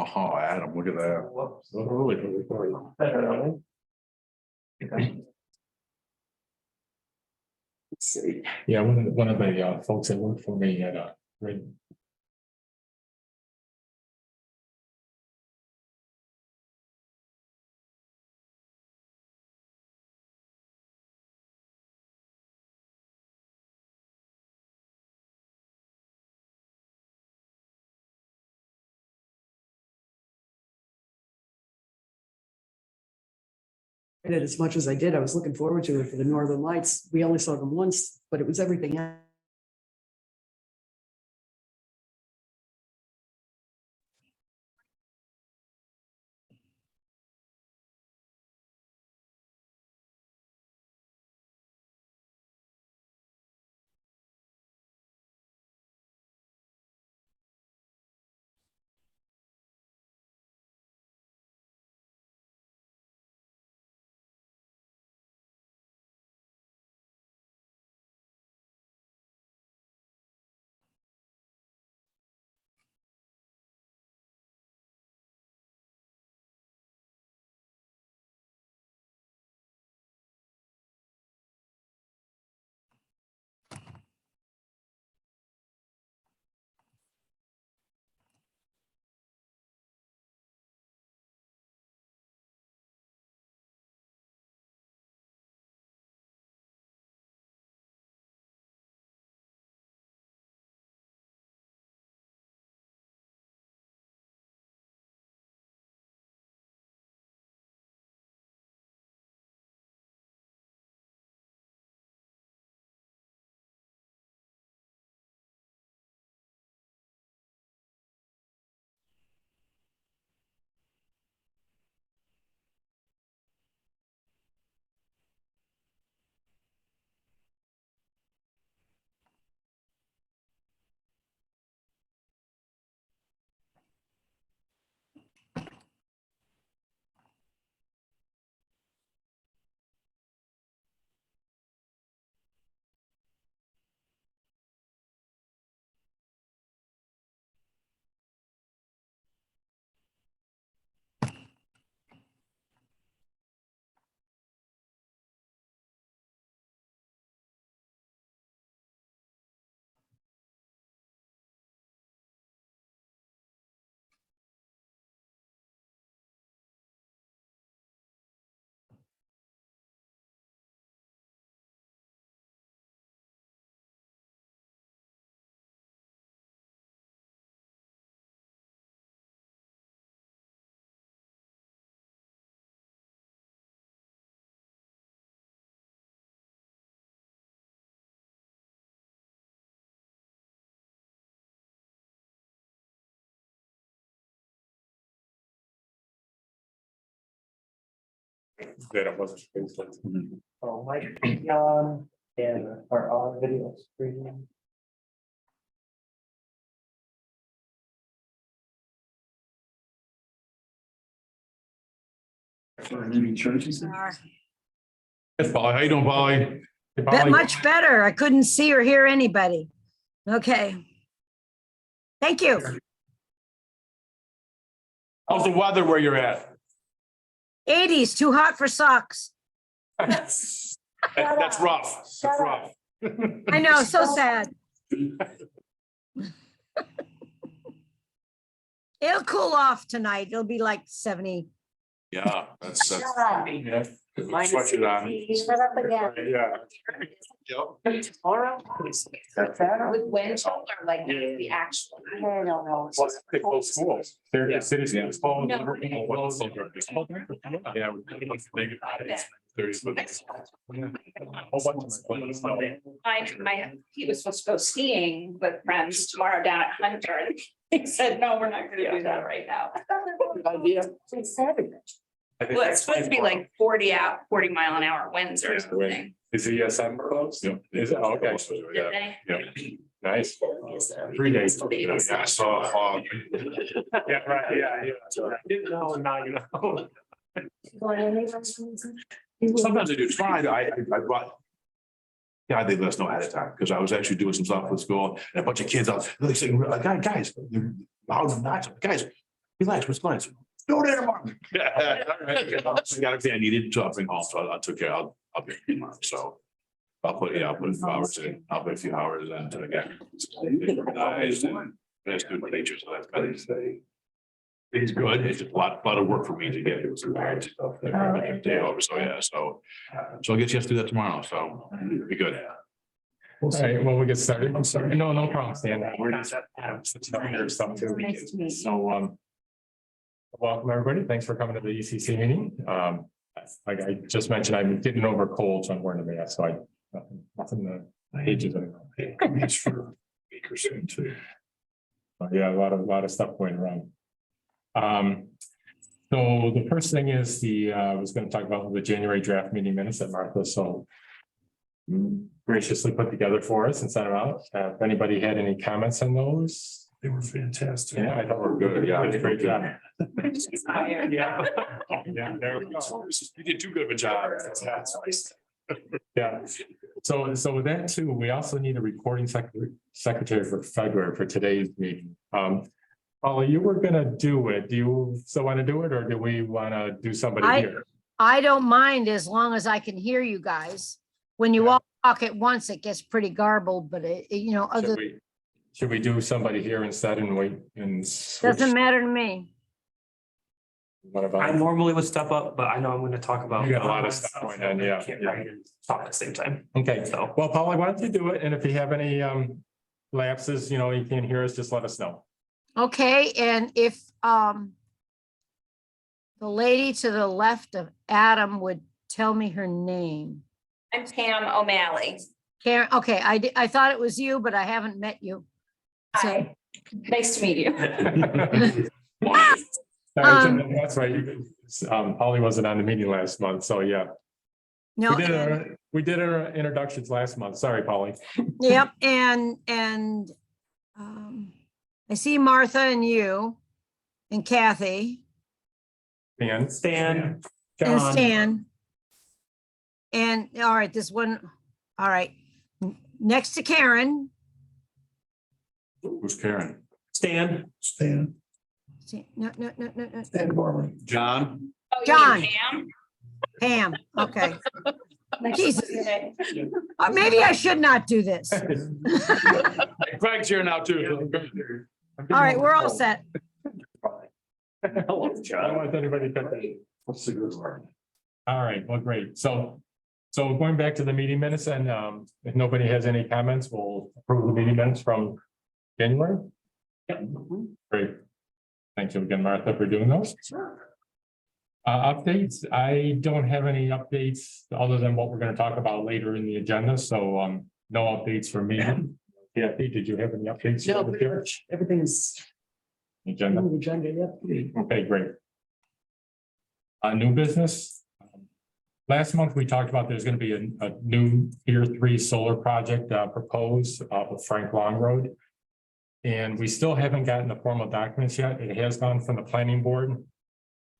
Oh, Adam, look at that. Whoops. Really? Better. Let's see. Yeah, one of the folks that worked for me at Red. Did as much as I did. I was looking forward to it for the Northern Lights. We only saw them once, but it was everything else. That it wasn't. Oh, my, and our video screen. Hey, Polly, how you doing, Polly? Hey, That Polly. much better. I couldn't see or hear anybody. Okay. Thank you. How's the weather where you're at? 80s, too hot for socks. That's rough. That's rough. I know, so sad. It'll cool off tonight. It'll be like 70. Yeah, that's. Yeah. Sweat it on. Shut up again. Yeah. Yep. Tomorrow? That's better. With wind chill or like the actual? I don't know. Well, they close schools. They're cities. Yeah. Closed. No. Liverpool, what's it called? Yeah. He was supposed to go skiing with friends tomorrow down at Hunter. And he said, no, we're not gonna do that right now. Idea. Well, it's supposed to be like 40 mile an hour winds or something. Is the ESM closed? Yeah. Is it? Okay. Did they? Yeah. Nice. 3 days. Yeah, I saw a hog. Yeah, right, yeah. Didn't know, and now you know. Sometimes I do try, I brought. Yeah, they let us know ahead of time, because I was actually doing some stuff with school and a bunch of kids out, they saying, guys, how not, guys. Relax, what's going on? Do it tomorrow. I got everything I needed to bring home, so I took care, I'll be tomorrow, so. I'll put a few hours in, I'll put a few hours in to get. Organized and finish doing the nature, so that's better. It's good, it's just a lot of work for me to get it. Day over, so yeah, so I guess you have to do that tomorrow, so it'll be good. All right, well, we get started. I'm sorry. No problem, Stan. We're just stuff too. Nice to meet you. So, welcome, everybody. Thanks for coming to the ECC meeting. Like I just mentioned, I'm getting over a cold, so I'm wearing a mask, so nothing the pages anymore. It's for a week or so too. Yeah, a lot of stuff going around. So the first thing is I was going to talk about the January draft meeting minutes that Martha so graciously put together for us and sent them out. If anybody had any comments on those? They were fantastic. Yeah, I thought we were good. Yeah, great job. Tired. Yeah. Yeah, there we go. You did too good of a job. Yeah. So with that too, we also need a recording secretary for February for today's meeting. Paula, you were gonna do it. Do you still want to do it, or do we want to do somebody here? I don't mind as long as I can hear you guys. When you all talk at once, it gets pretty garbled, but Should we do somebody here instead and wait and? doesn't matter to me. What I about? normally would step up, but I know I'm gonna talk about. You got a lot of stuff going on, yeah. Can't really talk at the same time. Okay, So. well, Paula, why don't you do it? And if you have any lapses, you can't hear us, just let us know. Okay, and if the lady to the left of Adam would tell me her name. I'm Pam O'Malley. Karen, okay, I thought it was you, but I haven't met you. So, Hi, nice to meet you. That's right. Polly wasn't on the meeting last month, so yeah. no, We did our introductions last month. Sorry, Polly. yep, and I see Martha and you and Kathy And Stan. and John. Stan. And all right, this one, all right, next to Karen. Who's Karen? Stan. Stan. No. Stan Barber. John. Oh, you John. mean Pam? Pam, okay. Nice to Jesus. meet you. Maybe I should not do this. Craig's here now too. All right, we're all set. I don't want anybody to cut that. What's the good word? All right, well, great. So going back to the meeting minutes, and if nobody has any comments, we'll approve the meeting minutes from January. Great. Thank you again, Martha, for doing those. Updates, I don't have any updates other than what we're going to talk about later in the agenda, so no updates from me. Kathy, did you have any updates? No, pretty much everything is Agenda. on the agenda, yep. Okay, great. New business. Last month, we talked about there's going to be a new tier 3 solar project proposed off of Frank Long Road. And we still haven't gotten the formal documents yet. It has gone from the planning board.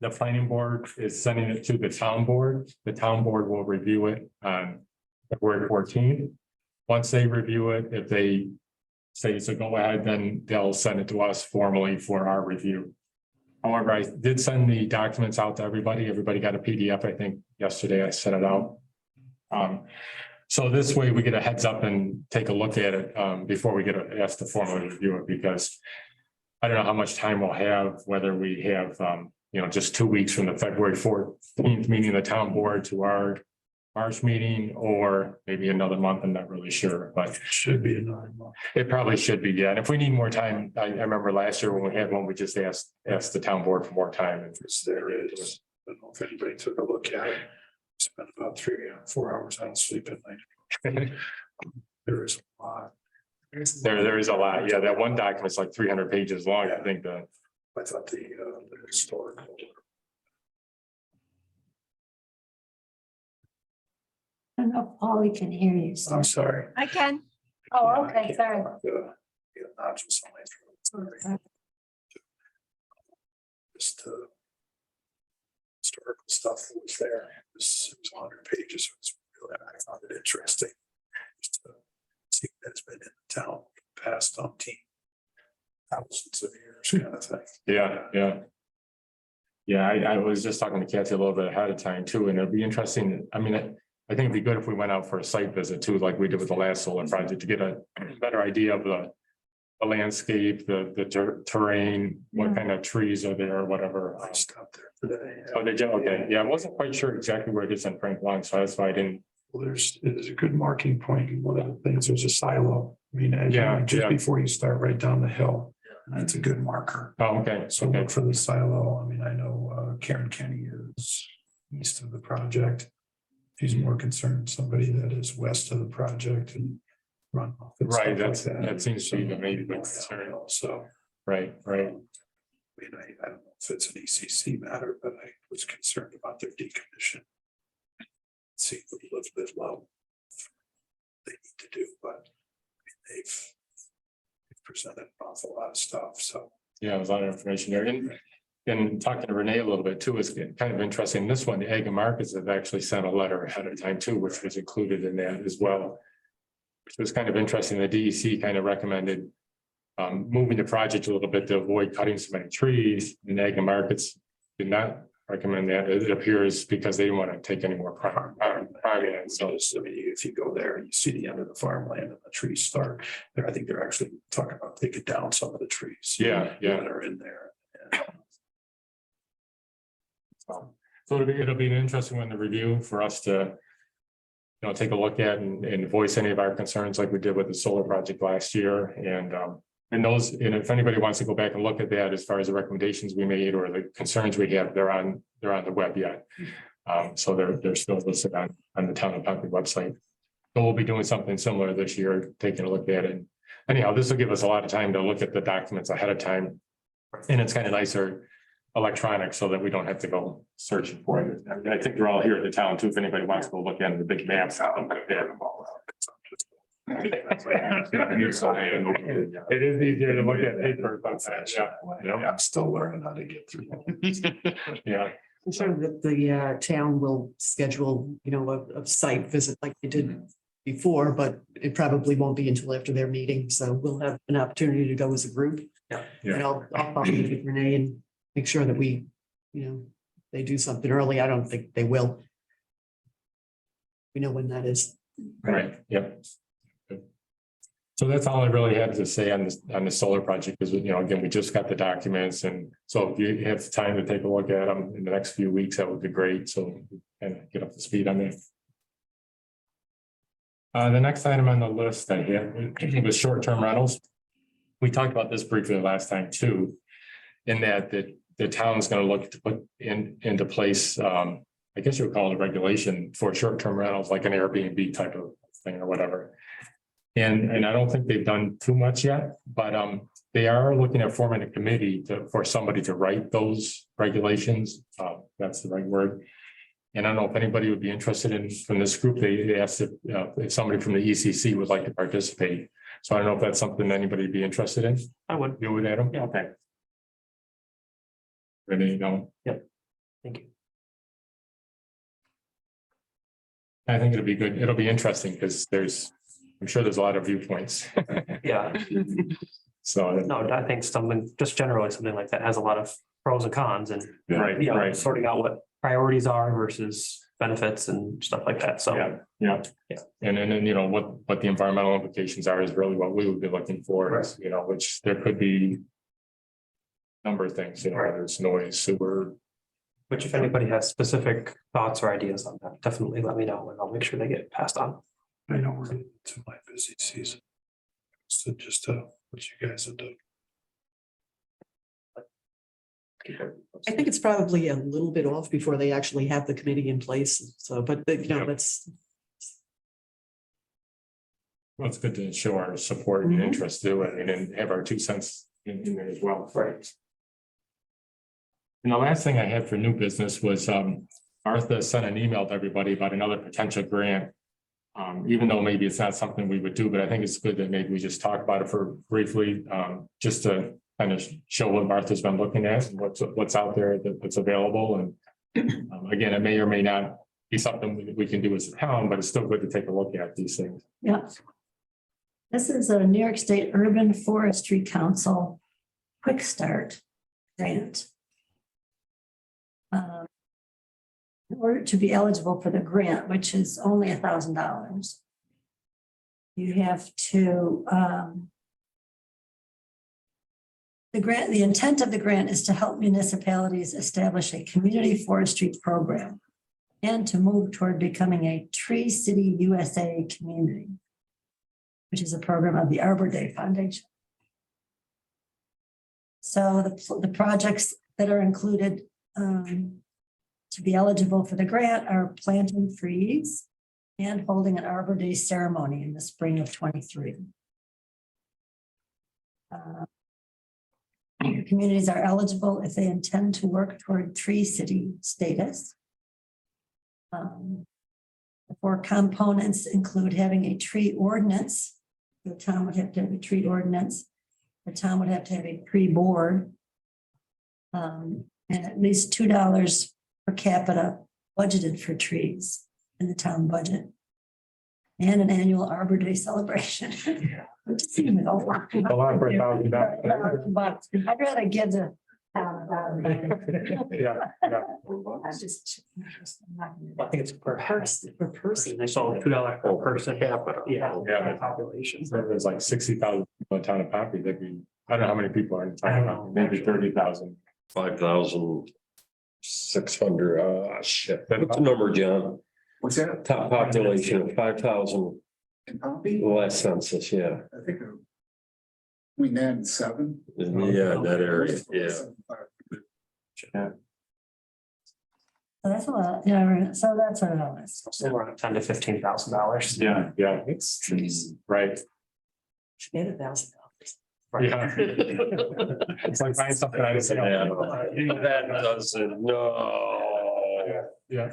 The planning board is sending it to the town board. The town board will review it on February 14th. Once they review it, if they say it's a go ahead, then they'll send it to us formally for our review. However, I did send the documents out to everybody. Everybody got a PDF, I think, yesterday. I sent it out. So this way we get a heads up and take a look at it before we get asked to formally review it, because I don't know how much time we'll have, whether we have, just 2 weeks from the February 14th meeting of the town board to our March meeting, or maybe another month. I'm not really sure, but it should be another month. It probably should be, yeah. And if we need more time, I remember last year when we had one, we just asked the town board for more time. And There is. I don't know if anybody took a look at it. Spent about 3 or 4 hours on sleep at night. There is a lot. there is a lot. Yeah, that one document's like 300 pages long. I think the. I thought the historical. I don't know if Polly can hear you. I'm sorry. I can. Oh, okay, sorry. Nodules on my throat. Sorry. Just historical stuff that was there. It was 100 pages. It was really, I found it interesting. Just to see that's been in the town past 10 thousands of years kind of thing. Yeah, yeah. Yeah, I was just talking to Kathy a little bit ahead of time too, and it'd be interesting. I mean, I think it'd be good if we went out for a site visit too, like we did with the last solar project, to get a better idea of the landscape, the terrain, what kind of trees are there, whatever. I stopped there today. Oh, did you? Okay, yeah, I wasn't quite sure exactly where it is in Frank Long, so that's why I didn't. Well, there's a good marking point. And one of the things, there's a silo. I mean, just before you start right down the hill. And that's a good marker. Oh, okay, So okay, look for the silo. I mean, I know Karen Kenny is east of the project. She's more concerned somebody that is west of the project and run off. and right, stuff like that seems to be the main concern. So, Right, right. I mean, I don't know if it's an ECC matter, but I was concerned about their decommission. See a little bit low. They need to do, but I mean, they've presented an awful lot of stuff, so. Yeah, there's a lot of information there. And talking to Renee a little bit too, is kind of interesting. This one, the Ag and Markets have actually sent a letter ahead of time too, which was included in that as well. Which was kind of interesting. The DEC kind of recommended moving the project a little bit to avoid cutting so many trees. And Ag and Markets did not recommend that. It appears because they didn't want to take any more prime. So, I mean, if you go there and you see the end of the farmland and the trees start there, I think they're actually talking about taking down some of the trees. Yeah, yeah. That are in there. So it'll be an interesting one to review for us to, take a look at and voice any of our concerns like we did with the solar project last year. And if anybody wants to go back and look at that, as far as the recommendations we made or the concerns we have, they're on the web yet. So they're still listed on the Town of Pompey website. So we'll be doing something similar this year, taking a look at it. Anyhow, this will give us a lot of time to look at the documents ahead of time. And it's kind of nicer electronic so that we don't have to go searching for it. I mean, I think they're all here at the town too. If anybody wants to go look at the big maps. It is easier to look at paper. Yeah. I'm still learning how to get through. Yeah. I'm sure that the town will schedule, a site visit like they did before, but it probably won't be until after their meeting. So we'll have an opportunity to go as a group. Yeah. And I'll probably with Renee and make sure that we, they do something early. I don't think they will. We know when that is. Right, yep. So that's all I really had to say on the solar project, because, again, we just got the documents, and so if you have time to take a look at them in the next few weeks, that would be great, so and get up to speed on that. The next item on the list I had was short-term rentals. We talked about this briefly last time too, in that the town's going to look to put into place, I guess you would call it a regulation for short-term rentals, like an Airbnb type of thing or whatever. And I don't think they've done too much yet, but they are looking at forming a committee for somebody to write those regulations. That's the right word. And I don't know if anybody would be interested in from this group. They asked if somebody from the ECC would like to participate. So I don't know if that's something anybody would be interested in. I would. You would, Adam? Yeah. Okay. Ready, no? Yep. Thank you. I think it'll be good. It'll be interesting because I'm sure there's a lot of viewpoints. Yeah. So. No, I think just generally something like that has a lot of pros and cons and Right. sorting out what priorities are versus benefits and stuff like that. So. Yeah. And then, what the environmental implications are is really what we would be looking for, is, which there could be a number of things, whether it's noise, sewer. Which if anybody has specific thoughts or ideas on that, definitely let me know and I'll make sure they get passed on. I know we're into my busy season. So just what you guys have done. I think it's probably a little bit off before they actually have the committee in place. So, but that's. Well, it's good to show our support and interest to it and have our 2 cents in there as well. Right. And the last thing I had for new business was Martha sent an email to everybody about another potential grant. Even though maybe it's not something we would do, but I think it's good that maybe we just talk about it for briefly, just to kind of show what Martha's been looking at and what's out there that's available. And again, it may or may not be something we can do as a town, but it's still good to take a look at these things. Yeah. This is a New York State Urban Forestry Council quick start grant. In order to be eligible for the grant, which is only $1,000, you have to, the intent of the grant is to help municipalities establish a community forestry program and to move toward becoming a Tree City USA community, which is a program of the Arbor Day Foundation. So the projects that are included to be eligible for the grant are planting trees and holding an Arbor Day ceremony in the spring of 23. Communities are eligible if they intend to work toward Tree City status. The 4 components include having a tree ordinance. The town would have to have a tree ordinance. The town would have to have a tree board. And at least $2 per capita budgeted for trees in the town budget. And an annual Arbor Day celebration. A lot for $1,000. I'd rather give the. Yeah, yeah. I'm just. I think it's per person. Per person. I saw $2 per person. Yeah. Yeah. Population. So there's like 60,000 people in town of Pompey. That'd be, I don't know how many people are in town. I of don't Pompey, know. Maybe 30,000. 5,600, shit. What's the number, John? What's that? Top population of 5,000 In Pompey? last census, yeah. I think between that and 7. Yeah, that area, yeah. So that's a lot, yeah, so that's what it was. Somewhere around $10,000 to $15,000. Yeah, yeah, it's right. Get $1,000. Yeah. It's like buying something I didn't know. That doesn't, no. Yeah.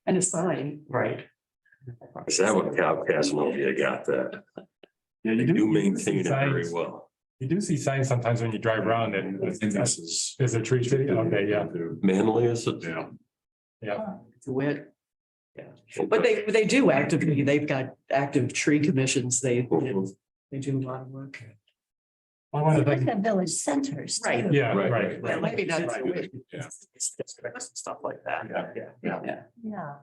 And a sign. Right. Is that what Casnovia got that? Yeah, you They do do maintain it very signs. well. You do see signs sometimes when you drive around and This is a tree city? Okay, yeah, Manly is it? Yeah. yeah. To wit. Yeah, but they do actively, they've got active tree commissions. They do a lot of work. I want to Like think, the village centers. too. Right. yeah, Right, right. Well, maybe not to wit. Yeah. Stuff like that. Yeah. Yeah,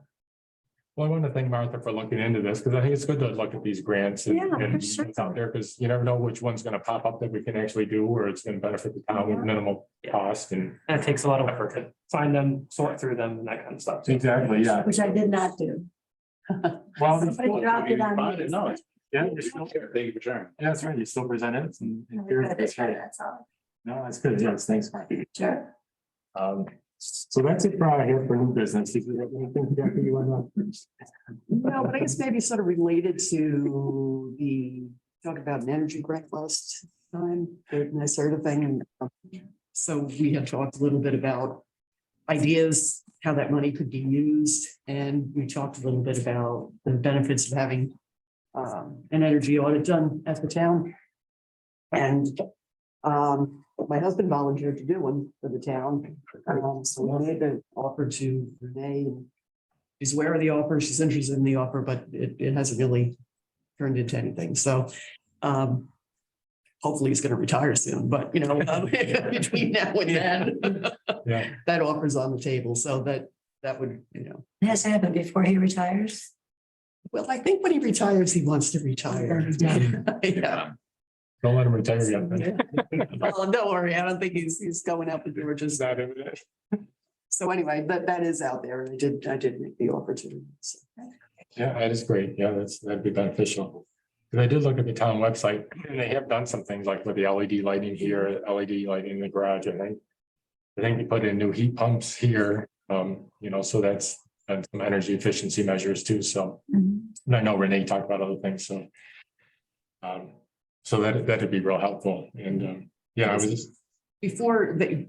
Well, I want to thank Martha for looking into this, because I think it's good to look at these grants and Yeah, for and sure. what's out there, because you never know which one's going to pop up that we can actually do, or it's going to benefit the town with minimal cost and. And it takes a lot of effort to find them, sort through them and that kind of stuff. Exactly, yeah. which I did not do. Well, Somebody dropped it on me. no, yeah, you're still, Thank you for sharing. yeah, that's right. You still present it and here's, that's right. That's all. No, that's good. Yes, thanks. Mark. Sure. So that's it for here for new business. Is there anything you want to? No, but I guess maybe sort of related to the, talk about an energy grant last time, and that sort of thing. And so we had talked a little bit about ideas, how that money could be used. And we talked a little bit about the benefits of having an energy audit done at the town. And my husband volunteered to do one for the town. So we made the offer to Renee, and she's aware of the offer, she's interested in the offer, but it hasn't really turned into anything. So hopefully he's gonna retire soon, but between now and then, Yeah. that offer's on the table, so that would, It has to happen before he retires. well, I think when he retires, he wants to retire. Yeah. Don't let him retire yet. Well, don't worry, I don't think he's going out the door just. Is that it? So anyway, that is out there, and I did make the offer to him. So. Yeah, that is great. Yeah, that'd be beneficial. Because I did look at the town website and they have done some things like with the LED lighting here, LED lighting in the garage, I think. I think they put in new heat pumps here, so that's and some energy efficiency measures too. So, and I know Renee talked about other things, so. So that'd be real helpful. And yeah, I was just, Before they,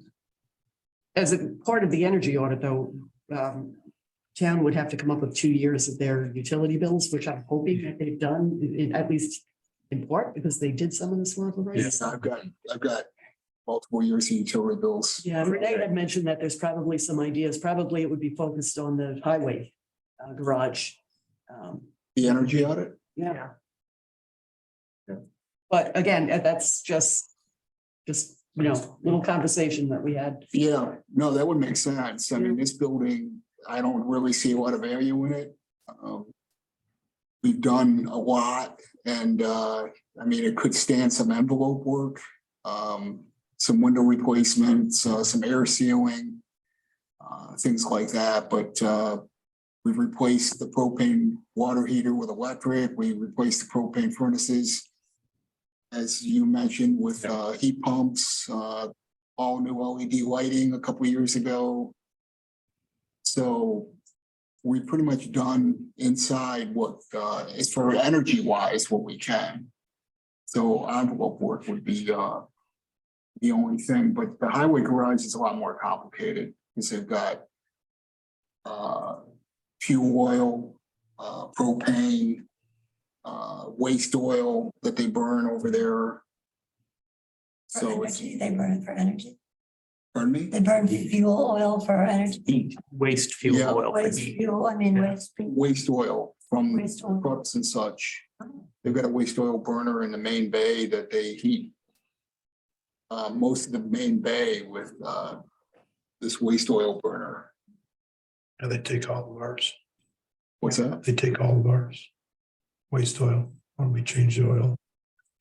as a part of the energy audit, though, town would have to come up with 2 years of their utility bills, which I'm hoping that they've done, at least in part, because they did some of this work already. Yes, I've got multiple years of utility bills. Yeah, Renee had mentioned that there's probably some ideas, probably it would be focused on the highway garage. The energy audit? Yeah. But again, that's just little conversation that we had. Yeah, no, that would make sense. I mean, this building, I don't really see a lot of value in it. We've done a lot and, I mean, it could stand some envelope work, some window replacements, some air sealing, things like that, but, we've replaced the propane water heater with electric. We replaced the propane furnaces, as you mentioned, with heat pumps, all new LED lighting a couple of years ago. So we've pretty much done inside what, as for energy wise, what we can. So envelope work would be the only thing, but the highway garage is a lot more complicated because they've got fuel oil, propane, waste oil that they burn over there. For So it's, energy, they burn it for energy. pardon me? They burn fuel oil for energy. Heat, waste fuel Yeah. oil. for Waste heat. fuel, I mean, Yeah. waste. Waste oil from Waste oil. trucks and such. Oh. They've got a waste oil burner in the main bay that they heat. Most of the main bay with this waste oil burner. And they take all of ours. What's that? They take all of ours. Waste oil, when we change the oil,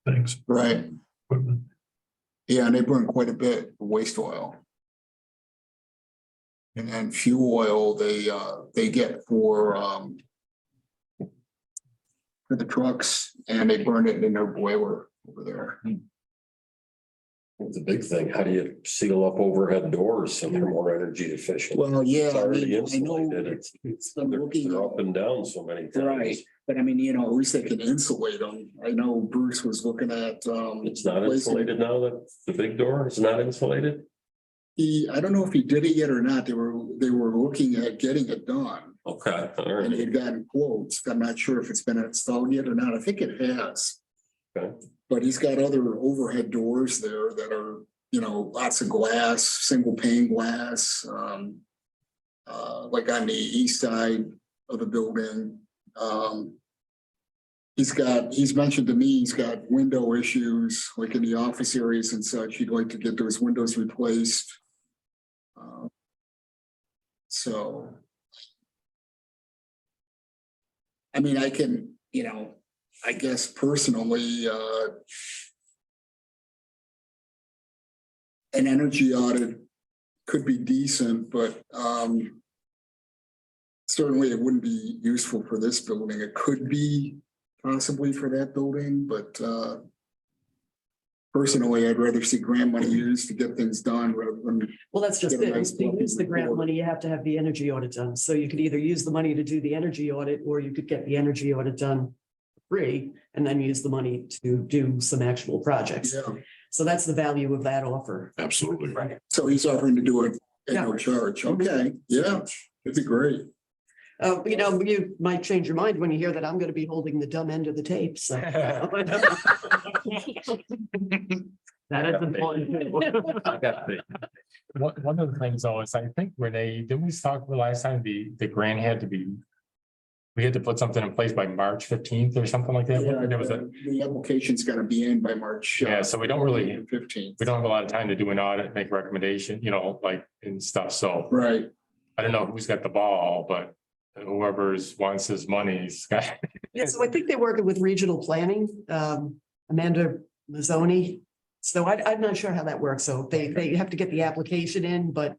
things, Right. equipment. Yeah, and they burn quite a bit of waste oil. And then fuel oil, they get for the trucks and they burn it in their boiler over there. It's a big thing. How do you seal up overhead doors so they're more energy efficient? Well, yeah, It's I already mean, I know. insulated. I'm They're looking they're at- up and down so many Right, times. but I mean, you know, at least they can insulate them. I know Bruce was looking at It's not replacing- insulated now, that the big door is not insulated? I don't know if he did it yet or not. They were looking at getting it done. Okay, all And right. they'd gotten quotes. I'm not sure if it's been installed yet or not. I think it has. Okay. But he's got other overhead doors there that are, you know, lots of glass, single pane glass, like on the east side of the building. He's mentioned to me, he's got window issues, like in the office areas and such. He'd like to get those windows replaced. So. I mean, I can, you know, I guess personally, an energy audit could be decent, but certainly it wouldn't be useful for this building. It could be possibly for that building, but personally, I'd rather see grant money used to get things done rather than. Well, that's just Get a it. nice To use the grant report. money, you have to have the energy audit done. So you could either use the money to do the energy audit, or you could get the energy audit done free and then use the money to do some actual projects. Yeah, So that's the value of that offer. Absolutely. so he's offering to do it at no Yeah. charge. Okay, yeah, it'd be great. You know, you might change your mind when you hear that I'm going to be holding the dumb end of the tape, so. That is important. One of the things though is I think Renee, didn't we talk the last time the grant had to be. We had to put something in place by March 15th or something like that. Yeah, There was a, the application's gotta be in by March. Yeah, so we don't really- 15th. we don't have a lot of time to do an audit, make a recommendation, you know, like and stuff. So Right, I don't know who's got the ball, but whoever's wants his money's got. Yeah, so I think they're working with regional planning, Amanda Mazzoni. So I'm not sure how that works. So they have to get the application in, but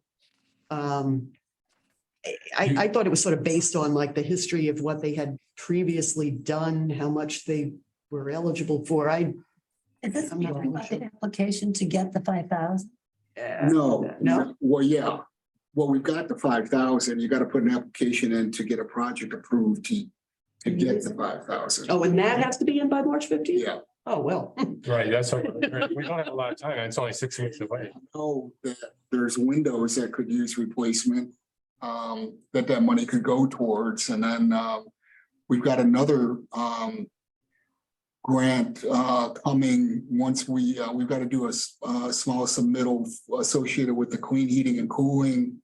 I thought it was sort of based on like the history of what they had previously done, how much they were eligible for. Is this I'm not like sure. an application to get the 5,000? no. Well, yeah, well, we've got the 5,000, you gotta put an application in to get a project approved to get the 5,000. Oh, and that has to be in by March 15th? Yeah, Oh, well. Right, that's what, we don't have a lot of time. It's only 6 weeks away. know that there's windows that could use replacement, that money could go towards, and then, we've got another, grant, coming once we've got to do a small submittal associated with the clean heating and cooling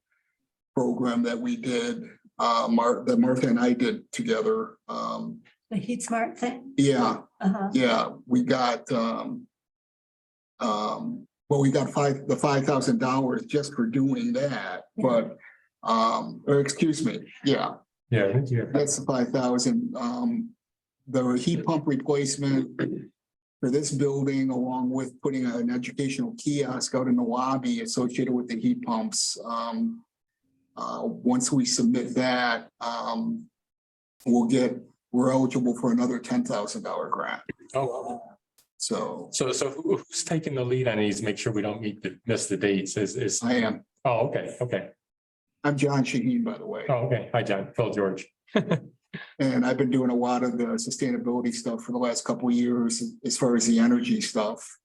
program that we did, that Martha and I did together. The Heat Smart thing? Yeah, Uh-huh. yeah, we got, Well, we got the $5,000 just for doing that, but, or excuse me, yeah, Yeah, I think you have. that's the 5,000. The heat pump replacement for this building, along with putting an educational kiosk out in the lobby associated with the heat pumps. Once we submit that, we're eligible for another $10,000 grant. Oh, So so who's taking the lead on these? Make sure we don't miss the dates is, I am, oh, okay. I'm John Shaheen, by the way. Oh, okay. Hi, John. Phil George. And I've been doing a lot of the sustainability stuff for the last couple of years as far as the energy stuff.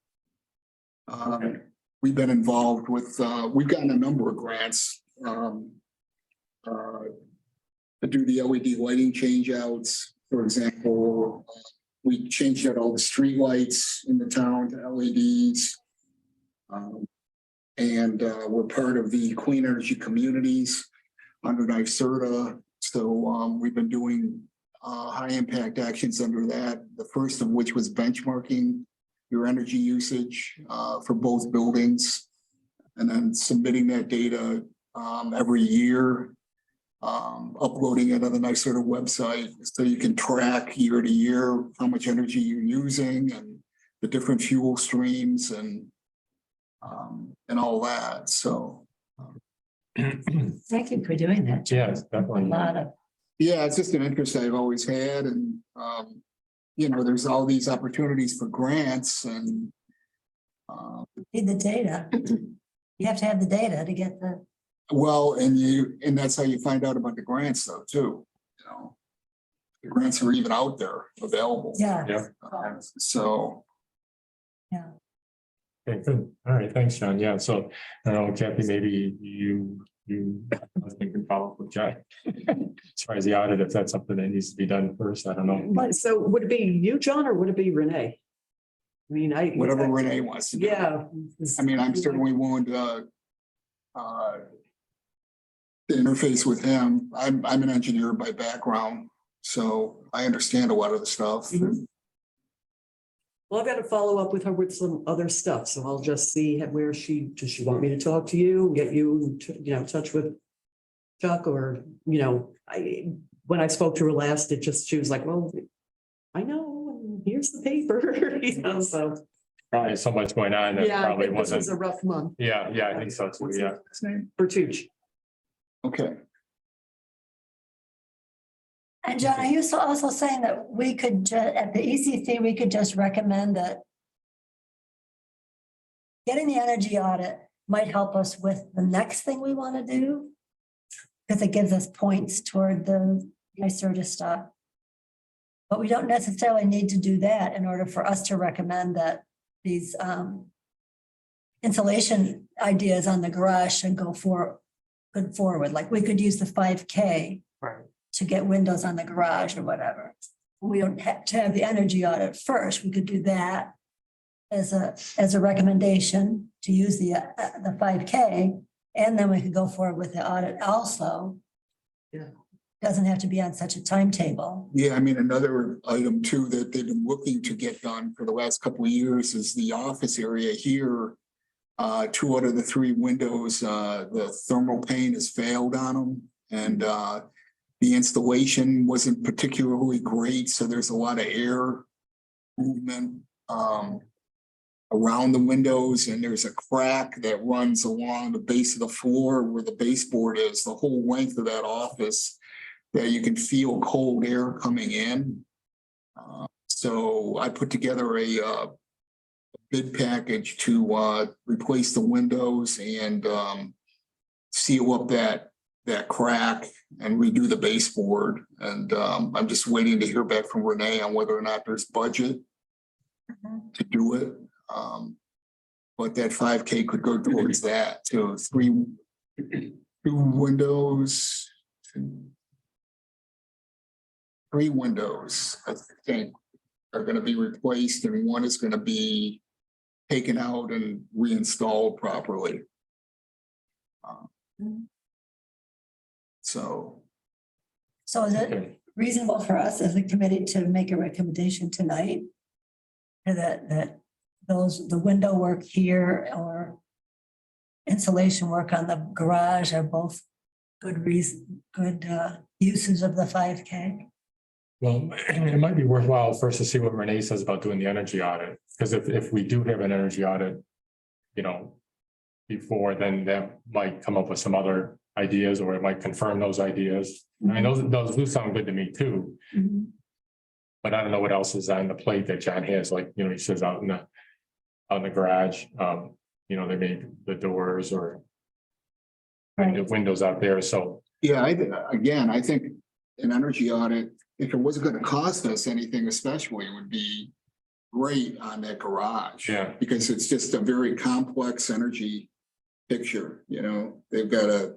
We've been involved with, we've gotten a number of grants to do the LED lighting change outs. For example, we changed out all the street lights in the town to LEDs. And we're part of the Clean Energy Communities under NYSERDA. So we've been doing high impact actions under that. The first of which was benchmarking your energy usage for both buildings. And then submitting that data every year, uploading it on the NYSERDA website so you can track year to year how much energy you're using and the different fuel streams and all that. So Thank you for doing that. Yes, A definitely. lot of, yeah, it's just an interest I've always had, and you know, there's all these opportunities for grants and need the data. You have to have the data to get the, well, and that's how you find out about the grants though, too, you know. The grants are even out there available. yeah. Yeah. So, Okay, good. All right, thanks, John. Yeah, so I don't know, Kathy, maybe you can follow up with John. As far as the audit, if that's something that needs to be done first, I don't know. But so would it be you, John, or would it be Renee? I mean, whatever Renee wants to do. Yeah. I mean, I'm certainly willing to interface with him. I'm an engineer by background, so I understand a lot of the stuff. Mhm. Well, I've got to follow up with her with some other stuff, so I'll just see where does she want me to talk to you, get you, in touch with Chuck, or, when I spoke to her last, she was like, well, I know, and here's the paper, so. Probably so much going on that Yeah, I probably think this was a wasn't. rough month Yeah, I think so too, yeah. for Tooch. Okay. And John, are you also saying that we could at the ECC, we could just recommend that getting the energy audit might help us with the next thing we want to do? Because it gives us points toward the NYSERDA stuff. But we don't necessarily need to do that in order for us to recommend that these insulation ideas on the garage should go forward. Like we could use the 5K. Right. To get windows on the garage or whatever. We don't have to have the energy audit first. We could do that as a recommendation to use the 5K, and then we could go forward with the audit also. Yeah. Doesn't have to be on such a timetable. Yeah, I mean, another item too that they've been looking to get done for the last couple of years is the office area here. 2 out of the 3 windows, the thermal pane has failed on them, and the installation wasn't particularly great, so there's a lot of air movement around the windows, and there's a crack that runs along the base of the floor where the baseboard is, the whole length of that office, that you can feel cold air coming in. So I put together a bid package to replace the windows and seal up that crack and redo the baseboard. And I'm just waiting to hear back from Renee on whether or not there's budget to do it. But that 5K could go towards that. So 2 windows, 3 windows, I think, are going to be replaced, and 1 is going to be taken out and reinstalled properly. So So is it reasonable for us as a committee to make a recommendation tonight? That the window work here or insulation work on the garage are both good uses of the 5K. Well, it might be worthwhile first to see what Renee says about doing the energy audit, because if we do have an energy audit, you know, before, then that might come up with some other ideas, or it might confirm those ideas. I mean, those do sound good to me too, Mhm. but I don't know what else is on the plate that John has, like, you know, he says out in the garage, you know, they made the doors or the Right. windows out there, so. Yeah, I think an energy audit, if it wasn't gonna cost us anything especially, would be great on that garage. Yeah. Because it's just a very complex energy picture, you know, they've got a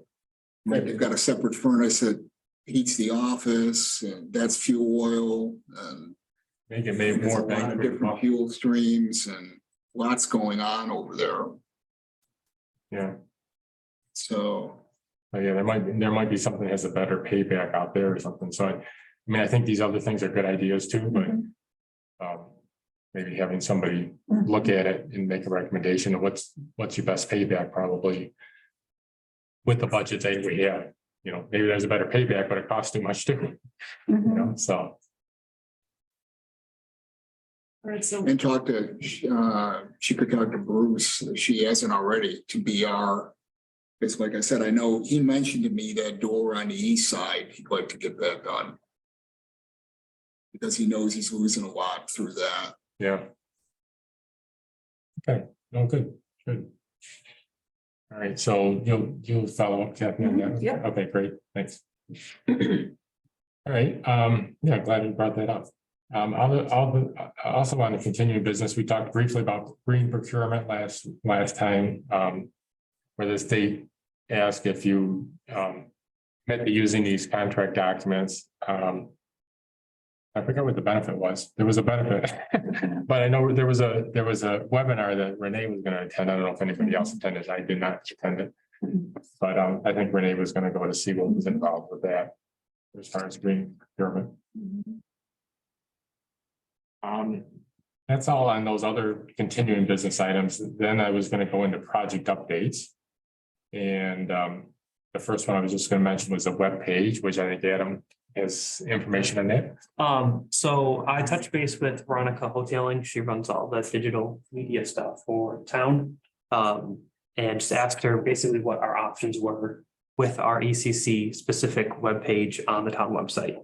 separate furnace that heats the office, and that's fuel oil, and Make it made there's a more lot bang of for your different buck. fuel streams and lots going on over there. Yeah, So, but yeah, there might be something that has a better payback out there or something, so I mean, I think these other things are good ideas too, but. Maybe having somebody look at it and make a recommendation of what's your best payback probably. With the budget that we have, you know, maybe there's a better payback, but it costs too much too, you know, so. All right, so and talk to, she could talk to Bruce, if she hasn't already, to BR. Because like I said, I know he mentioned to me that door on the east side, he'd like to get that done. Because he knows he's losing a lot through that. Yeah. Okay, no, good. All right, so you'll follow up, Kathy, on that? Yeah. Okay, great, thanks. All right, yeah, glad you brought that up. I also want to continue business. We talked briefly about green procurement last time, where the state asked if you meant to using these contract documents. I forgot what the benefit was. There was a benefit, but I know there was a webinar that Renee was going to attend. I don't know if anybody else attended. I did not attend it, but I think Renee was going to go to see what was involved with that as far as green procurement. That's all on those other continuing business items. Then I was going to go into project updates, and the first one I was just going to mention was a web page, which I think Adam has information on that. So I touched base with Veronica Hoteling. She runs all the digital media stuff for town. And just asked her basically what our options were with our ECC specific webpage on the town website.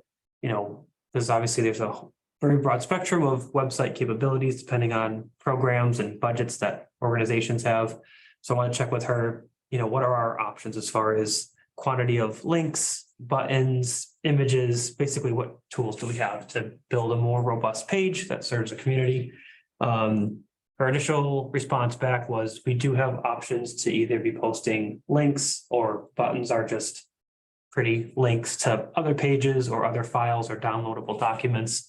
You know, because obviously there's a very broad spectrum of website capabilities depending on programs and budgets that organizations have. So I want to check with her, you know, what are our options as far as quantity of links, buttons, images, basically what tools do we have to build a more robust page that serves the community. Her initial response back was we do have options to either be posting links, or buttons are just pretty links to other pages or other files or downloadable documents.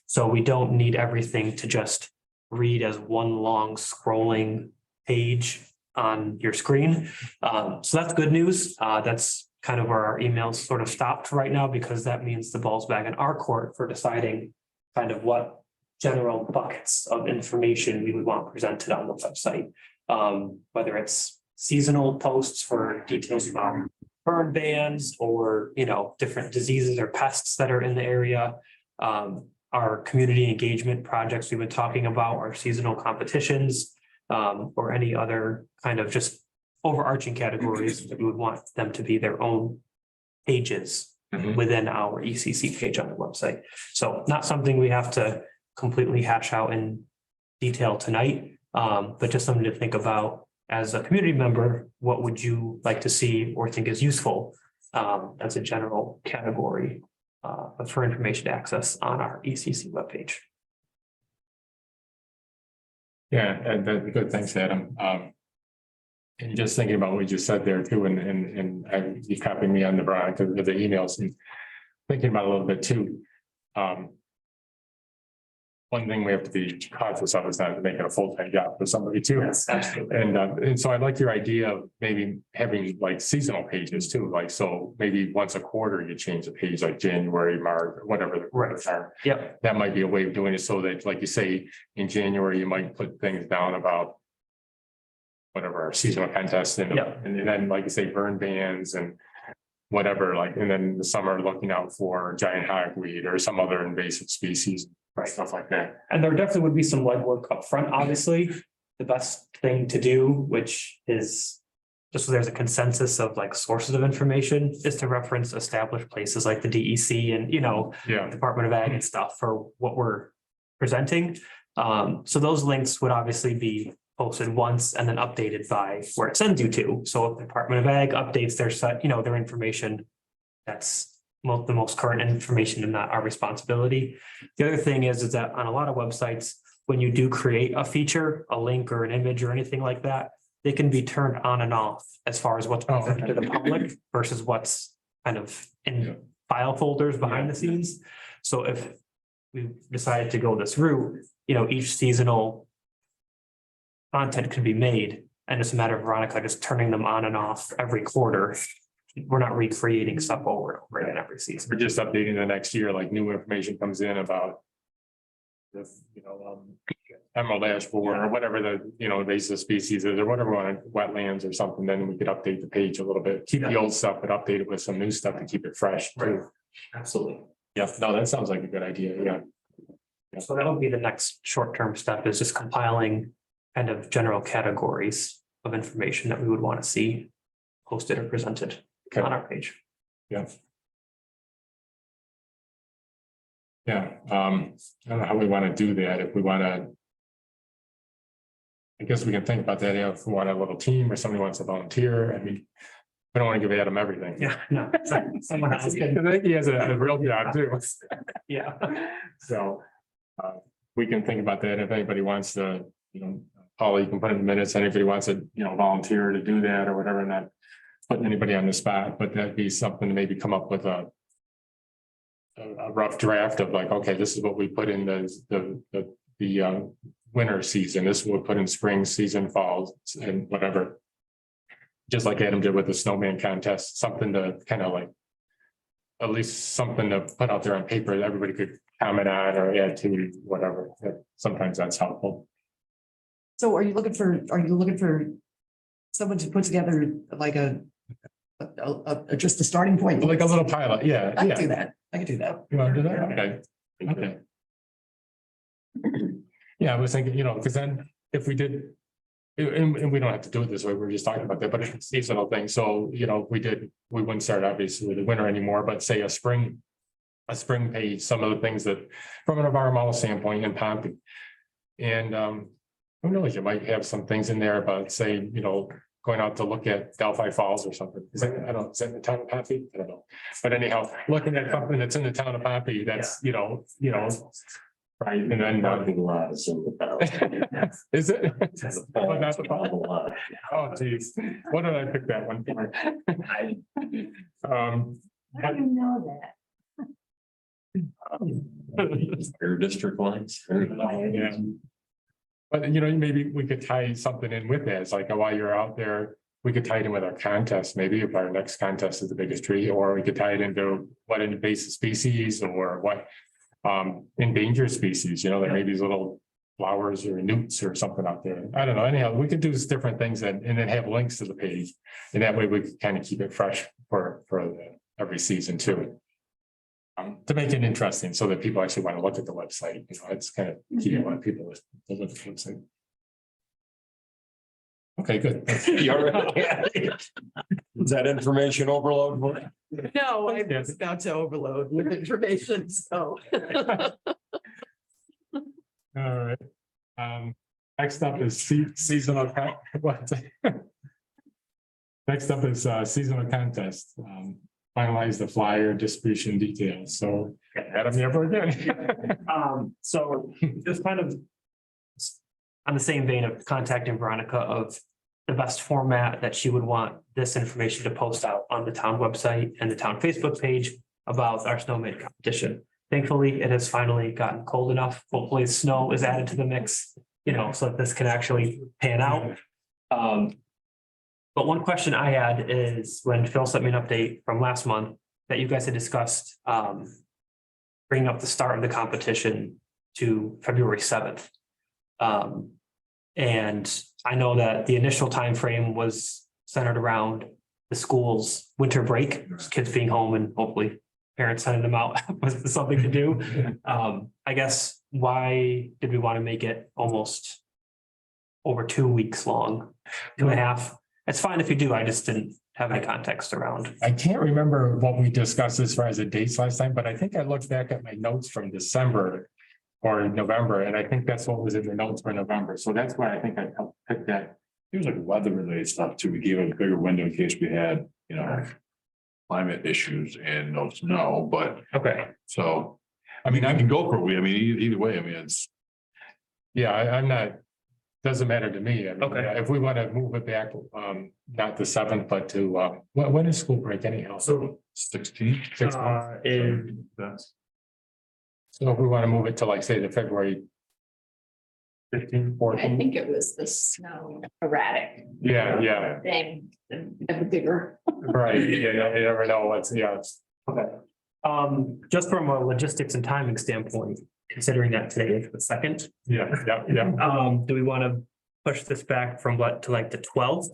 So we don't need everything to just read as one long scrolling page on your screen. So that's good news. That's kind of where our emails sort of stopped right now, because that means the ball's back in our court for deciding kind of what general buckets of information we would want presented on the website. Whether it's seasonal posts for details about burn bans, or, you know, different diseases or pests that are in the area. Our community engagement projects we've been talking about, our seasonal competitions, or any other kind of just overarching categories that we would want them to be their own pages within our ECC page on the website. So not something we have to completely hash out in detail tonight, but just something to think about as a community member. What would you like to see or think is useful as a general category for information access on our ECC webpage? Yeah, and that's good. Thanks, Adam. And just thinking about what you just said there too, and you copied me on the emails, and thinking about it a little bit too. one thing we have to be conscious of is not to make it a full-time job for somebody too. Yes, absolutely. And so I like your idea of maybe having like seasonal pages too, like, so maybe once a quarter you change the page, like January, March, whatever the quarters are. Yep, That might be a way of doing it so that, like you say, in January, you might put things down about whatever our seasonal contests and, Yeah. and then, like you say, burn bans and whatever, like, and then in the summer, looking out for giant hogweed or some other invasive species, right, stuff like that. and there definitely would be some legwork up front. Obviously. The best thing to do, which is just so there's a consensus of like sources of information, is to reference established places like the DEC and, Yeah, Department of Ag and stuff for what we're presenting. So those links would obviously be posted once and then updated by where it sends you to. So if the Department of Ag updates their site, their information, that's the most current information and not our responsibility. The other thing is that on a lot of websites, when you do create a feature, a link or an image or anything like that, they can be turned on and off as far as what's presented to the public versus what's kind of in file folders behind the scenes. So if we decided to go this route, each seasonal content could be made, and it's a matter of Veronica just turning them on and off every quarter. We're not recreating stuff over and over again every season. we're just updating the next year, like new information comes in about the, emerald ash borer or whatever the, invasive species is or whatever on wetlands or something, then we could update the page a little bit, keep the old stuff, but update it with some new stuff to keep it fresh too. Absolutely. Yeah, no, that sounds like a good idea, yeah. So that would be the next short-term step, is just compiling kind of general categories of information that we would want to see posted or presented Okay. on our page. Yeah. Yeah, I don't know how we want to do that, if we want to. I guess we can think about that, if we want a little team or somebody wants to volunteer, I mean. We don't want to give Adam everything. Yeah, no, someone else can. I think he has a real job too. Yeah. So, we can think about that, if anybody wants to, Paula, you can put in the minutes, anybody wants to, volunteer to do that or whatever, not putting anybody on the spot, but that'd be something to maybe come up with a rough draft of like, okay, this is what we put in the winter season, this is what we put in spring season, fall and whatever. Just like Adam did with the snowman contest, something to kind of like, at least something to put out there on paper that everybody could comment on or add to, whatever. Sometimes that's helpful. So are you looking for someone to put together like just a starting point? Like a little pilot, yeah. I can do that. I can do that. You want to do that? Okay. Okay. Yeah, I was thinking, because then if we did, and we don't have to do it this way, we're just talking about that, but it's a seasonal thing. So, we wouldn't start obviously with the winter anymore, but say a spring page, some of the things that from an environmental standpoint in Pompey. And who knows, you might have some things in there about, say, going out to look at Delphi Falls or something. Is that in the town of Pompey? I don't know. But anyhow, looking at something that's in the town of Pompey, that's, right, and then. Parking lot is in the town. Is it? It's a Oh, that's a parking lot. Oh, geez, what did I pick that one for? How do you know that? Your district lines. Yeah. But maybe we could tie something in with that. It's like, while you're out there, we could tie it in with our contest, maybe if our next contest is the biggest tree, or we could tie it into what invasive species or what endangered species, there may be these little flowers or newts or something out there. I don't know. Anyhow, we could do different things and then have links to the page. And that way we can kind of keep it fresh for every season too. To make it interesting so that people actually want to look at the website. It's kind of key to want people to look at the website. Okay, good. Is that information overload? No, I was about to overload with information, so. All right. Next up is seasonal. What? Next up is seasonal contest. Finalize the flyer distribution details. So Adam, you ever again? So just kind of on the same vein of contacting Veronica of the best format that she would want this information to post out on the town website and the town Facebook page about our snowman competition. thankfully, it has finally gotten cold enough. Hopefully, snow is added to the mix, so that this can actually pan out. But one question I had is when Phil sent me an update from last month that you guys had discussed, bringing up the start of the competition to February 7th. And I know that the initial time frame was centered around the school's winter break, kids being home and hopefully parents sending them out with something to do. I guess, why did we want to make it almost over 2 weeks long, 2.5? It's fine if you do. I just didn't have any context around. I can't remember what we discussed as far as the dates last time, but I think I looked back at my notes from December or November, and I think that's what was in the notes for November. So that's why I think I helped pick that. It was like weather related stuff too. We gave it a bigger window in case we had, climate issues and no snow, but Okay. so. I mean, I can go for a week. I mean, either way, I mean, it's. Yeah, I'm not, doesn't matter to me. I mean, Okay. If we want to move it back, not the 7th, but to, when is school break anyhow? So 16. So if we want to move it to like, say, the February 15, I 14. think it was the snow erratic Yeah, thing, the bigger. right. Yeah, you never know what's, Okay. Just from a logistics and timing standpoint, considering that today is the 2nd, yeah. do we want to push this back from what to like the 12th?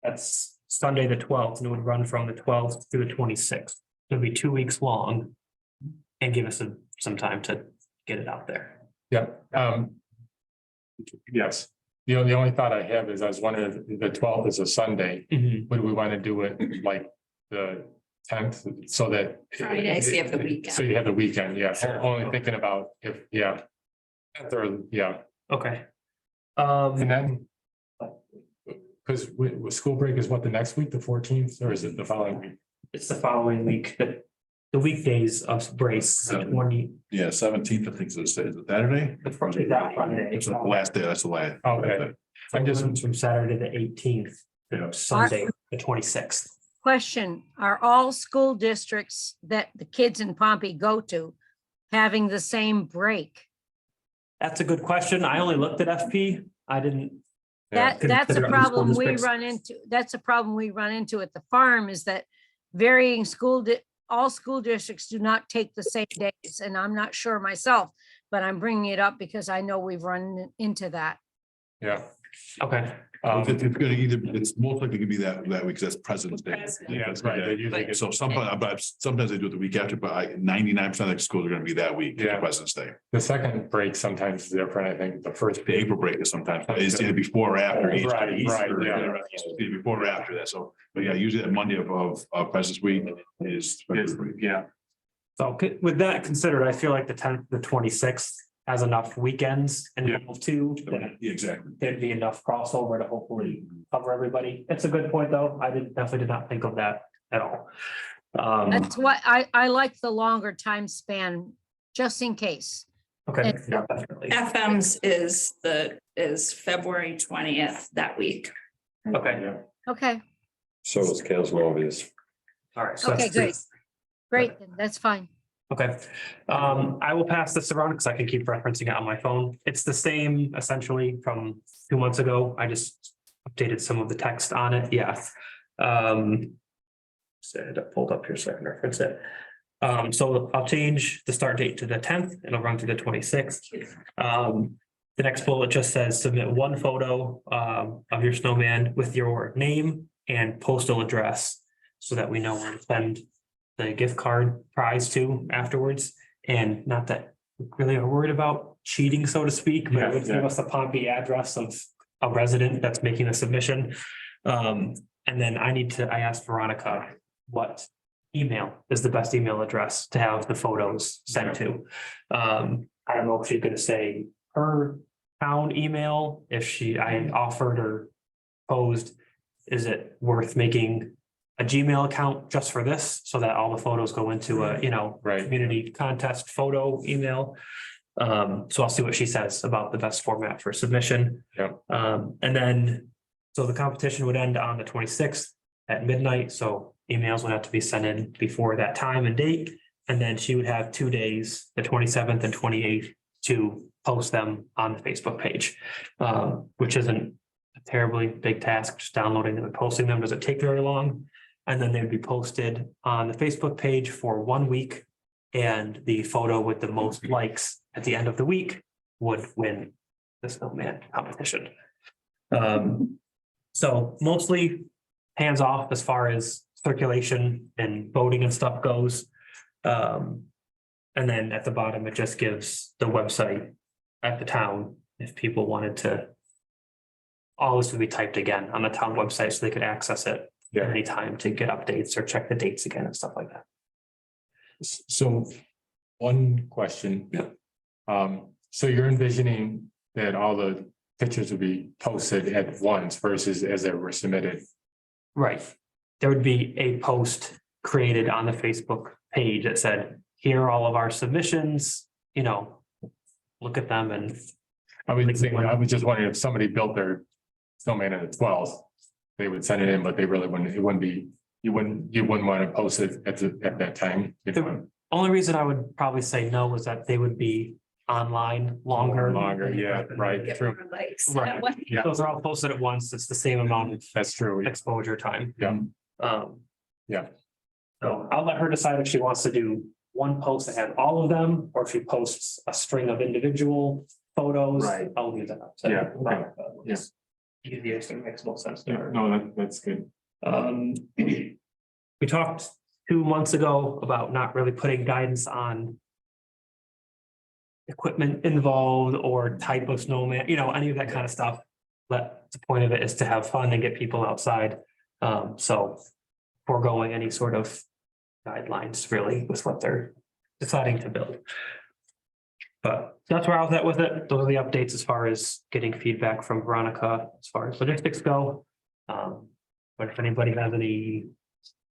That's Sunday, the 12th, and it would run from the 12th through the 26th. It'll be 2 weeks long and give us some time to get it out there. Yeah, yes. The only thought I have is I was wondering if the 12th is a Sunday, would we want to do it like the 10th so that? Friday, so you have the weekend. So you have the weekend, yeah. Only thinking about if, yeah. 10th or, yeah, Okay. and then. Because school break is what, the next week, the 14th, or is it the following week? It's the following week, the weekdays of break, the 20. Yeah, 17th, I think is it Saturday? The first is that Friday. It's the last day, that's the last. Okay. I'm just from Saturday the 18th, Yeah. Sunday the 26th. Question, are all school districts that the kids in Pompey go to having the same break? That's a good question. I only looked at FP. I didn't. That's a Consider other problem school we districts. run into. That's a problem we run into at the farm is that varying all school districts do not take the same days. And I'm not sure myself, but I'm bringing it up because I know we've run into that. Yeah. Okay. It's gonna it's most likely gonna be that week, because that's President's Day. Yeah, that's right. They usually get- So sometimes they do it the week after, but 99% of the schools are gonna be that week, Yeah. President's Day. The second break sometimes is different, I think, the first. The April break is sometimes, it's either before or after Easter. Right, yeah. It's either before or after that, so, but yeah, usually that Monday of President's Week is. Yeah. So with that considered, I feel like the 10th, the 26th has enough weekends and Yeah. too. Yeah, exactly. There'd be enough crossover to hopefully cover everybody. It's a good point, though. I definitely did not think of that at all. That's what I like the longer time span, just in case. Okay, yeah, definitely. FM's is February 20th that week. Okay, Okay, So is Casnovia's. all right. So okay, that's- great. Then that's fine. Okay, I will pass this around because I can keep referencing it on my phone. It's the same essentially from 2 months ago. I just updated some of the text on it. Yeah. So I had it pulled up here so I can reference it. So I'll change the start date to the 10th and I'll run through the 26th. The next bullet just says submit one photo of your snowman with your name and postal address so that we know where to send the gift card prize to afterwards. And not that we really are worried about cheating, so to speak, but it would give us the Pompey address of a resident that's making a submission. And then I asked Veronica what email is the best email address to have the photos sent to. I don't know if she's gonna say her town email, I offered or posed, is it worth making a Gmail account just for this so that all the photos go into a, Right. community contest photo email. So I'll see what she says about the best format for submission. Yep. And then, so the competition would end on the 26th at midnight, so emails would have to be sent in before that time and date. And then she would have 2 days, the 27th and 28th, to post them on the Facebook page. Which isn't a terribly big task, just downloading them and posting them doesn't take very long. And then they'd be posted on the Facebook page for 1 week. And the photo with the most likes at the end of the week would win the snowman competition. So mostly hands off as far as circulation and voting and stuff goes. And then at the bottom, it just gives the website at the town if people wanted to. All this would be typed again on the town website so they could access it at any time to get updates or check the dates again and stuff like that. So one question. Yeah. So you're envisioning that all the pictures would be posted at once versus as they were submitted? Right. There would be a post created on the Facebook page that said, here are all of our submissions, you know, look at them and. I was just wondering if somebody built their snowman at the 12th, they would send it in, but they really wouldn't, it wouldn't be, you wouldn't want to post it at that time. The only reason I would probably say no was that they would be online longer. Yeah, right, Get true. more likes. Right. That way. Yeah. Those are all posted at once. It's the same amount of That's true. exposure time. Yeah. Yeah. So I'll let her decide if she wants to do one post that has all of them, or if she posts a string of individual photos. Right. I'll leave that up. to Yeah, okay. Veronica. It's easiest and makes most sense to Yeah, her. no, that's good. We talked 2 months ago about not really putting guidance on equipment involved or type of snowman, you know, any of that kind of stuff. But the point of it is to have fun and get people outside. So foregoing any sort of guidelines really with what they're deciding to build. But that's where I was at with it. Those are the updates as far as getting feedback from Veronica as far as logistics go. But if anybody has any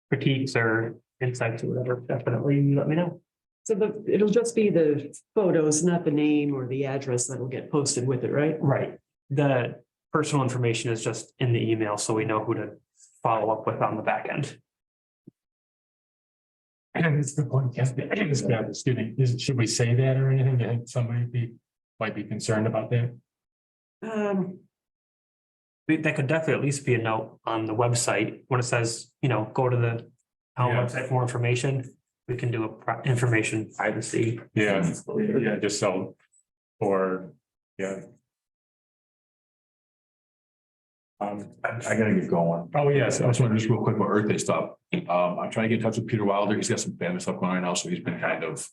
critiques or insights or whatever, definitely let me know. So it'll just be the photos, not the name or the address that'll get posted with it, right? Right. The personal information is just in the email, so we know who to follow up with on the back end. And it's the point, yes, excuse me, should we say that or anything? You think somebody might be concerned about that? That could definitely at least be a note on the website when it says, you know, go to the town Yeah. website for more information. We can do a information privacy. Yeah, yeah, just so, or, yeah. I gotta get going. Oh, yes, I just want to just real quick about Earth Day stuff. I'm trying to get in touch with Peter Wilder. He's got some family stuff going on now, so he's been kind of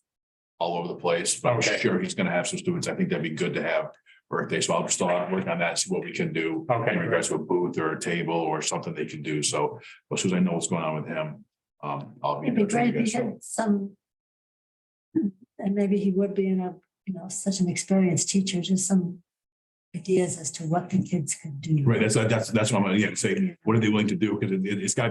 all over the place, but I'm Okay. sure he's gonna have some students. I think that'd be good to have Earth Day. So I'll just work on that, and see what we can do. Okay. In regards to a booth or a table or something they can do. So as soon as I know what's going on with him, I'll be. It'd be in touch with great you if he guys. had some. And maybe he would be such an experienced teacher, just some ideas as to what the kids could do. Right, that's what I'm gonna say. What are they willing to do? Because it's gotta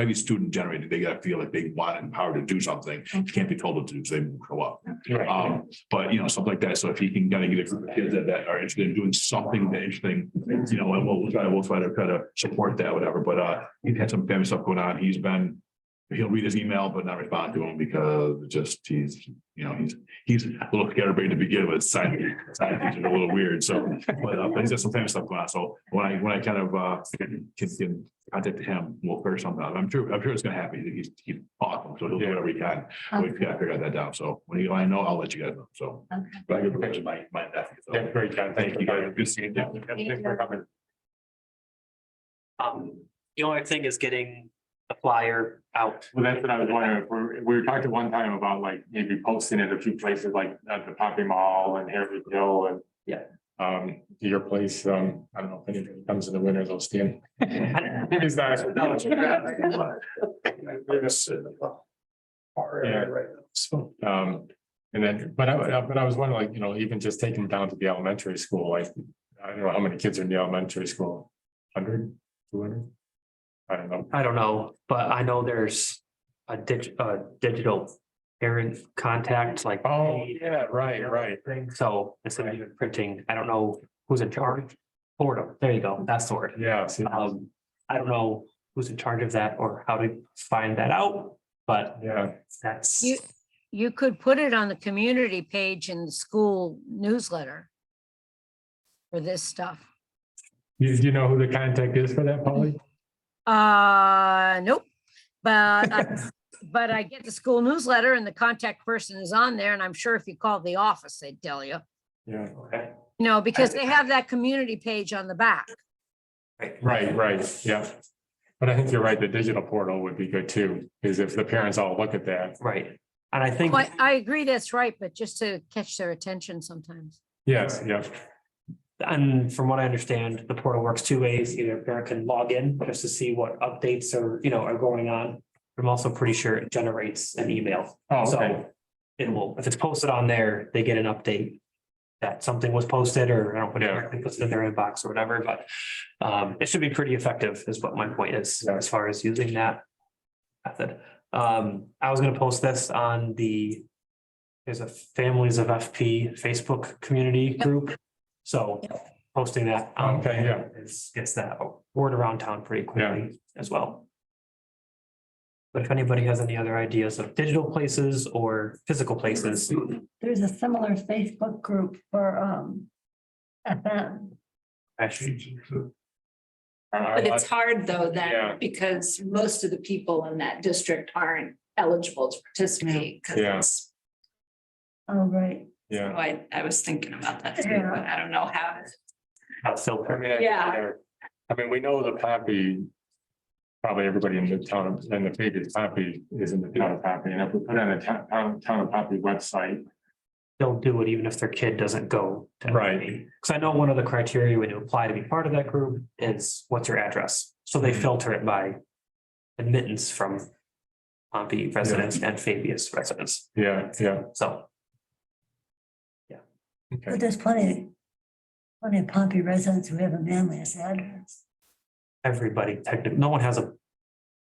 be student generated. They gotta feel like they want and empowered to do something. You can't be told what to do, so they won't show up. But something like that. So if he can kind of get a group of kids that are interested in doing something interesting, and we'll try to support that, whatever. But he's had some family stuff going on. He'll read his email, but not respond to him because he's a little scatterbrained to begin with. Science teachers are a little weird. So, but he's got some famous stuff going on. So when I kind of can contact him, we'll figure something out. I'm sure it's gonna happen. He's awesome. So he'll do whatever he can. We gotta figure that down. So when I know, I'll let you guys know. So. Okay. But I get a picture of my nephew. So. Yeah, great, John. Thank you guys. Good seeing you. Thank for coming. The only thing is getting the flyer out. Well, that's what I was wondering. We were talking one time about like maybe posting it a few places like at the Poppy Mall and Harry Hill and. Yeah. Your place, I don't know if anybody comes in the winter, they'll stand. He's not. Yeah. So, and then, but I was wondering, like, even just taking them down to the elementary school, like, I don't know how many kids are in the elementary school, 100, 200? I don't know. But I know there's a digital parent contact, like. Oh, yeah, right. Thing. So instead of even printing, I don't know who's in charge. Florida, there you go. That's the word. Yeah. See, I don't know who's in charge of that or how to find that out, but yeah. that's. you could put it on the community page in the school newsletter for this stuff. Do you know who the contact is for that, Polly? Nope, but, but I get the school newsletter and the contact person is on there, and I'm sure if you call the office, they'd tell you. Yeah. Okay. No, because they have that community page on the back. Right, yeah. But I think you're right, the digital portal would be good too, is if the parents all look at that. Right. And I think, I agree, that's right, but just to catch their attention sometimes. Yes, yeah, and from what I understand, the portal works two ways. Either a parent can log in just to see what updates are, are going on. But I'm also pretty sure it generates an email. oh, okay, So it will, if it's posted on there, they get an update that something was posted, or I don't know, Yeah. whatever, puts it in their inbox or whatever, but it should be pretty effective is what my point is, as far as using that method. I was gonna post this on there's a Families of FP Facebook community group. So posting that. Okay, yeah. Gets that word around town pretty quickly as well. But if anybody has any other ideas of digital places or physical places, There's a similar Facebook group for FM. actually, But it's hard though, Yeah. then, because most of the people in that district aren't eligible to participate. 'Cause Yeah. it's- Oh, right. yeah. I was thinking about that too, Yeah. but I don't know how. how to filter. Yeah. I mean, we know the Poppy. Probably everybody in the town and the biggest Poppy is in the town of Poppy, and if we put it on the town of Poppy website. They'll do it even if their kid doesn't go. Right. Because I know one of the criteria when you apply to be part of that group is what's your address? So they filter it by admittance from Pompey residents and Fabius residents. Yeah, So But there's plenty of Pompey residents who have a Manlius address. everybody, technically, no one has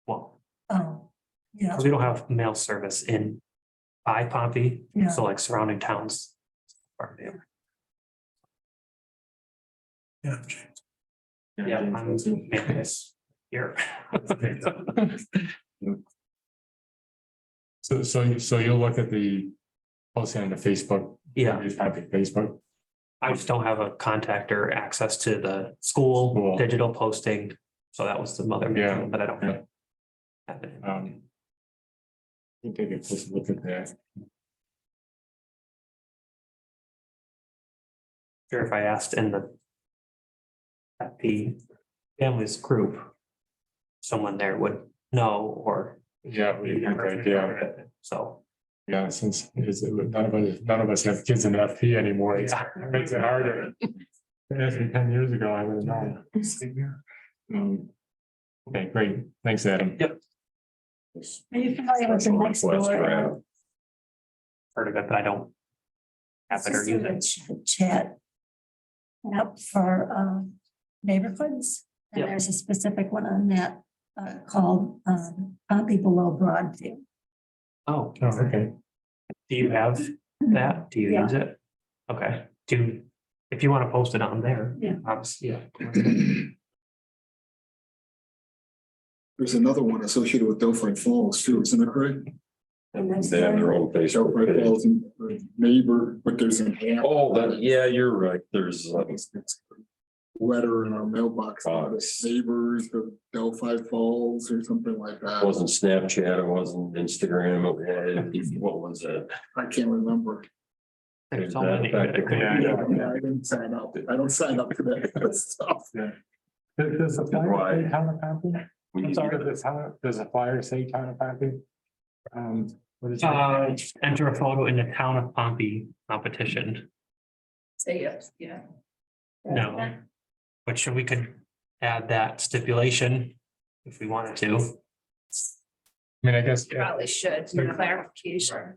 well, Oh, yeah, because we don't have mail service by Pompey, yeah. so like surrounding towns. are there. Yeah, James. Yeah, I'm Memphis here. so you'll look at the posting on the Facebook. Yeah, It's Poppy Facebook, I just don't have a contact or access to the school Cool. digital posting. So that was the mother, Yeah, but I don't yeah. have it. I think they could just look at that. Sure, if I asked in at the families group, someone there would know or. Yeah, So. yeah, since none of us have kids in FP anymore, it makes it harder. Asked me 10 years ago, I would have known. Okay, great, thanks, Adam. Yep. Are you familiar with the next door? Heard of it, but I don't. Have it or use it. Chat. App for neighborhoods. And Yep. there's a specific one on that called Pompey Below Broadview. Oh, Oh, okay. do you have that? Do you Yeah. use it? Okay, if you want to post it on there. Yeah. Obviously, yeah. There's another one associated with Delphi Falls too, isn't it, Craig? And that's They have their own Facebook Delphi page. Falls and neighbor, but there's an app. Oh, yeah, you're right. There's, Letter in our mailbox, Box. neighbors of Delphi Falls or something like it that. wasn't Snapchat, it wasn't Instagram, what was it? I can't remember. There's so That many. effective? Yeah, I didn't sign up. I don't sign up to that stuff. Does the flyer Why? say town of Pompey? We I'm need sorry, to- does the flyer say town of Pompey? What is it? Enter a photo in the town of Pompey competition. Say yes, yeah. No. But we could add that stipulation if we wanted to. I mean, I guess. Probably should, for clarification.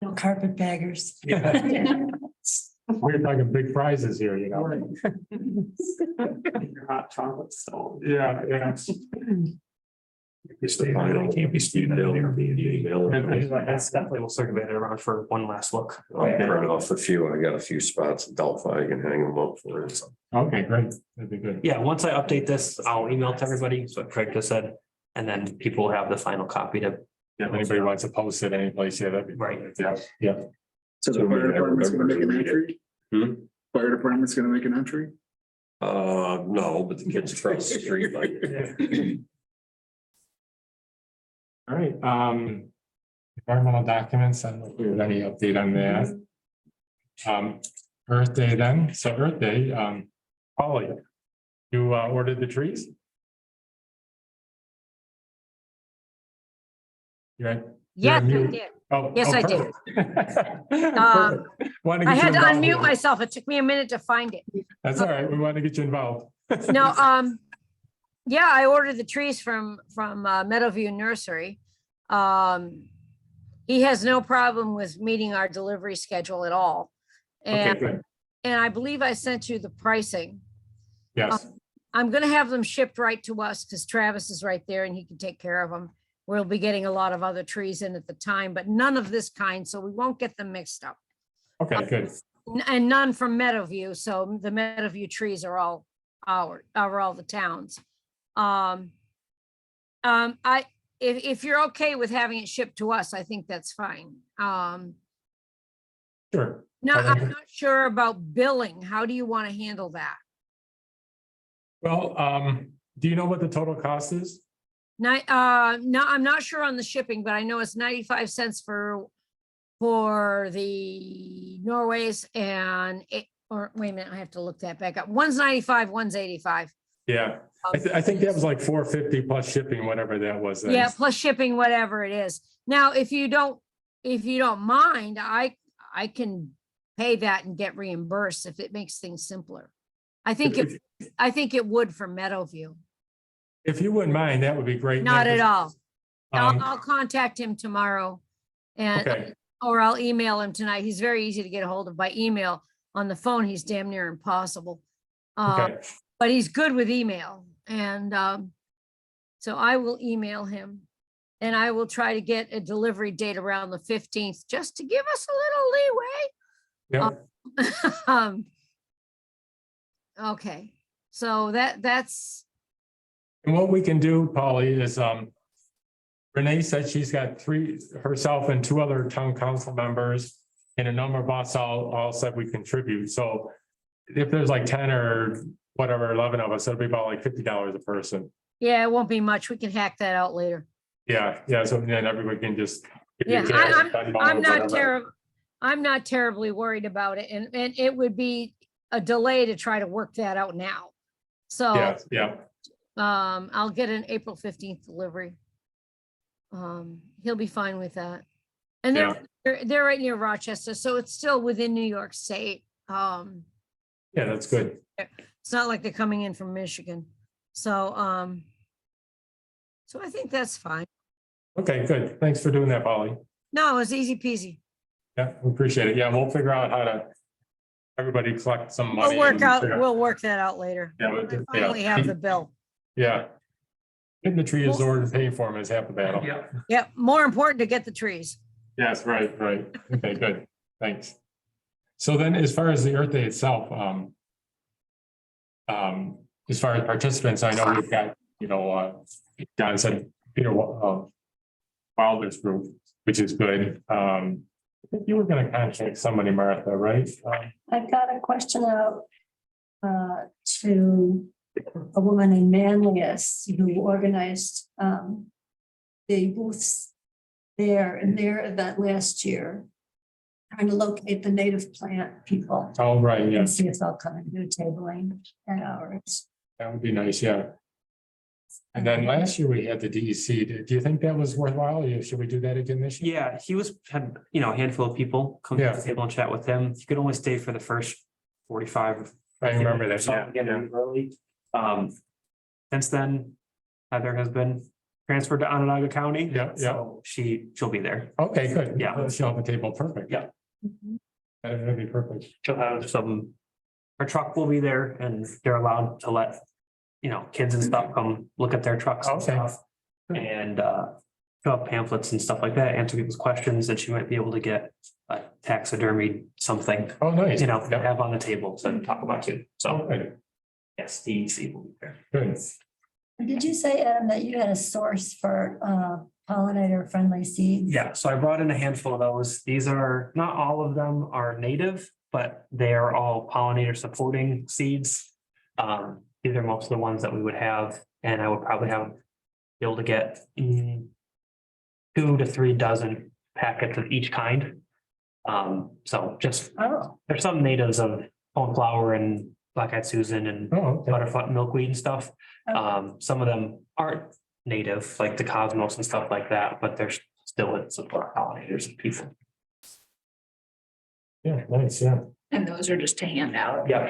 No carpetbaggers. We're talking big prizes here, you know? Hot chocolate stone. Yeah, It's the final, can't be speeding down Airbnb. That's definitely will circulate it around for one last look. I'll print off a few. I got a few spots in Delphi. I can hang them up for it. Okay, great. That'd be good. Yeah, once I update this, I'll email it to everybody, so Craig just said, and then people will have the final copy to. Yeah, if anybody wants to post it anyplace, yeah, that'd be Right. Yeah, yeah. So the fire department's gonna make an entry? Hmm? Fire department's gonna make an entry? No, but the kids across the street like. All right, environmental documents, I don't know if we have any update on that. Earth Day then, so Earth Day, Polly, you ordered the trees? You're right. Yes, I mute. did. Oh, Yes, oh, I did. perfect. Um, Wanted I get had you to involved unmute here. myself. It took me a minute to find it. That's all right, we want to get you involved. No, yeah, I ordered the trees from Meadowview Nursery. He has no problem with meeting our delivery schedule at all. Okay, And, good, and I believe I sent you the pricing. yes, I'm gonna have them shipped right to us because Travis is right there and he can take care of them. We'll be getting a lot of other trees in at the time, but none of this kind, so we won't get them mixed up. okay, good, And none from Meadowview, so the Meadowview trees are all all the towns. If you're okay with having it shipped to us, I think that's fine. sure. No, Okay. I'm not sure about billing. How do you want to handle that? Well, do you know what the total cost is? No, I'm not sure on the shipping, but I know it's 95 cents for the Norways and or wait a minute, I have to look that back up. One's 95, one's 85. Yeah, I think that was like $4.50 plus shipping, whatever that was. then. Yeah, plus shipping, whatever it is. Now, if you don't mind, I can pay that and get reimbursed if it makes things simpler. I think it would for Meadowview. If you wouldn't mind, that would be great. Not at all. Um, I'll contact him tomorrow and, Okay, or I'll email him tonight. He's very easy to get a hold of by email. On the phone, he's damn near impossible. okay, But he's good with email and, so I will email him. And I will try to get a delivery date around the 15th, just to give us a little leeway. yeah. Okay, so that's, And what we can do, Polly, is, Renee said she's got herself and 2 other town council members. And a number of us all said we contribute, so if there's like 10 or whatever, 11 of us, it'll be about like $50 a person. yeah, it won't be much. We can hack that out later. Yeah, so then everybody can just. Yeah, I'm not terribly worried about it, and it would be a delay to try to work that out now. So, Yeah, I'll get an April 15th delivery. He'll be fine with that. And they're right near Rochester, so it's still within New York State. yeah, that's good. It's not like they're coming in from Michigan. So, so I think that's fine. Okay, good. Thanks for doing that, Polly. No, it's easy peasy. Yeah, we appreciate it. Yeah, we'll figure out how to, everybody collect some money. We'll work that out later. Yeah, I only have the bill. Yeah. Getting the tree is ordered and paying for them is half the battle. Yeah. Yep, more important to get the trees. Yes, right. Okay, good. Thanks. So then as far as the Earth Day itself, as far as participants, I know we've got, John said, Peter, Wilder's group, which is good. I think you were gonna contact somebody, Martha, right? I got a question out to a woman in Manlius who organized the booths there in their event last year, trying to locate the native plant people Oh, right, and yes, see if they'll come and do tabling at ours. that would be nice, yeah. And then last year we had the DEC. Do you think that was worthwhile? Should we do that again this year? Yeah, had a handful of people come to Yeah. the table and chat with him. You could only stay for the first 45. I remember that, So yeah, again, early. Since then, Heather has been transferred to Onondaga County. Yeah. So she'll be there. Okay, good. Yeah. She'll have the table, perfect. Yeah. That'd be perfect. She'll have her truck will be there and they're allowed to let, kids and stuff come look at their trucks and Okay. stuff. and fill out pamphlets and stuff like that, answer people's questions, and she might be able to get a taxidermy something, Oh, nice. you know, to have on the table to talk about too. So Okay, yes, the EC will be there. good. Did you say, Adam, that you had a source for pollinator friendly seeds? Yeah, so I brought in a handful of those. These are, not all of them are native, but they are all pollinator supporting seeds. These are most of the ones that we would have, and I would probably be able to get 2 to 3 dozen packets of each kind. So just, Oh, there's some natives of coneflower and black-eyed Susan and Oh, okay. butterfly milkweed and stuff. Okay. Some of them aren't native, like the cosmos and stuff like that, but there's still support pollinators and people. Yeah, nice, yeah, And those are just to hand out. Yeah,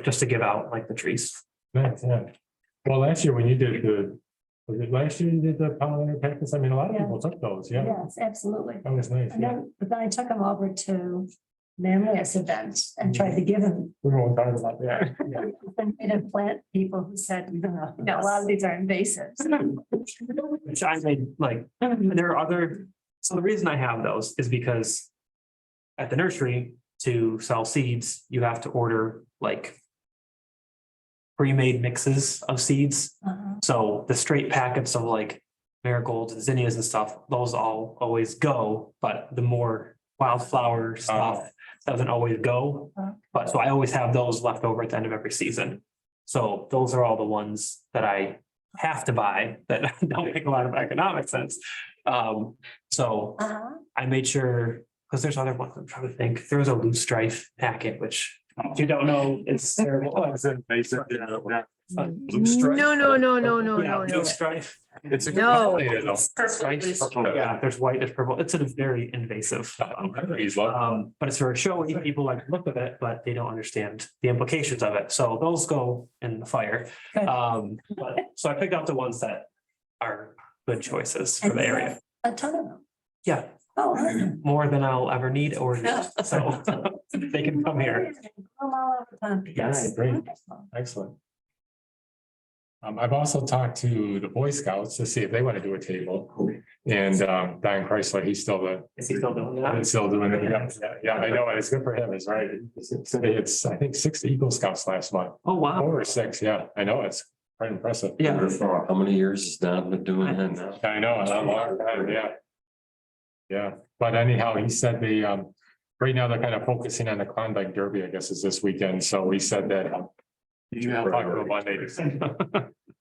just to give out like the trees. nice, yeah. Well, last year when you did was it last year you did the pollinator packets? I mean, a lot of Yeah. people took those, yeah. yes, absolutely. That was nice, And yeah. then, but then I took them over to Mammoth's events and tried to give them. We won't talk about that. And plant people who said, no, a lot of these are invasive. Which I made, like, there are other, so the reason I have those is because at the nursery, to sell seeds, you have to order like pre-made mixes of seeds. Uh-huh. So the straight packets of like marigolds and zinnias and stuff, those all always go, but the more wildflower stuff doesn't always go. But so I always have those left over at the end of every season. So those are all the ones that I have to buy that don't make a lot of economic sense. So Uh-huh. I made sure, because there's other ones I'm trying to think, there was a loose strife packet, which if you don't know, it's terrible. It's invasive, yeah. No, no, no, no, no, Yeah, no, no. loose strife. It's a good No. pollinator though. Strife. Yeah, there's white, there's purple. It's a very invasive. But it's for showy, people like to look at it, but they don't understand the implications of it. So those go in the fire. Good. But so I picked out the ones that are good choices for the area. A ton of them. Yeah, Oh. awesome. more than I'll ever need or use. So they can come here. Come all over town. Yes, great. Wonderful. Excellent. I've also talked to the Boy Scouts to see if they want to do a table. And Don Chrysler, he's still Is he still doing that? still doing it. Yeah, I know. It's good for him. It's right. It's, I think, 6 Eagle Scouts last month. Oh, wow. 4 or 6, yeah. I know. It's quite impressive. Yeah. How many years has Don been doing that now? I know, a long time, yeah. Yeah, but anyhow, he said right now they're kind of focusing on the Klondike Derby, I guess is this weekend, so he said that. He'll talk to him Monday.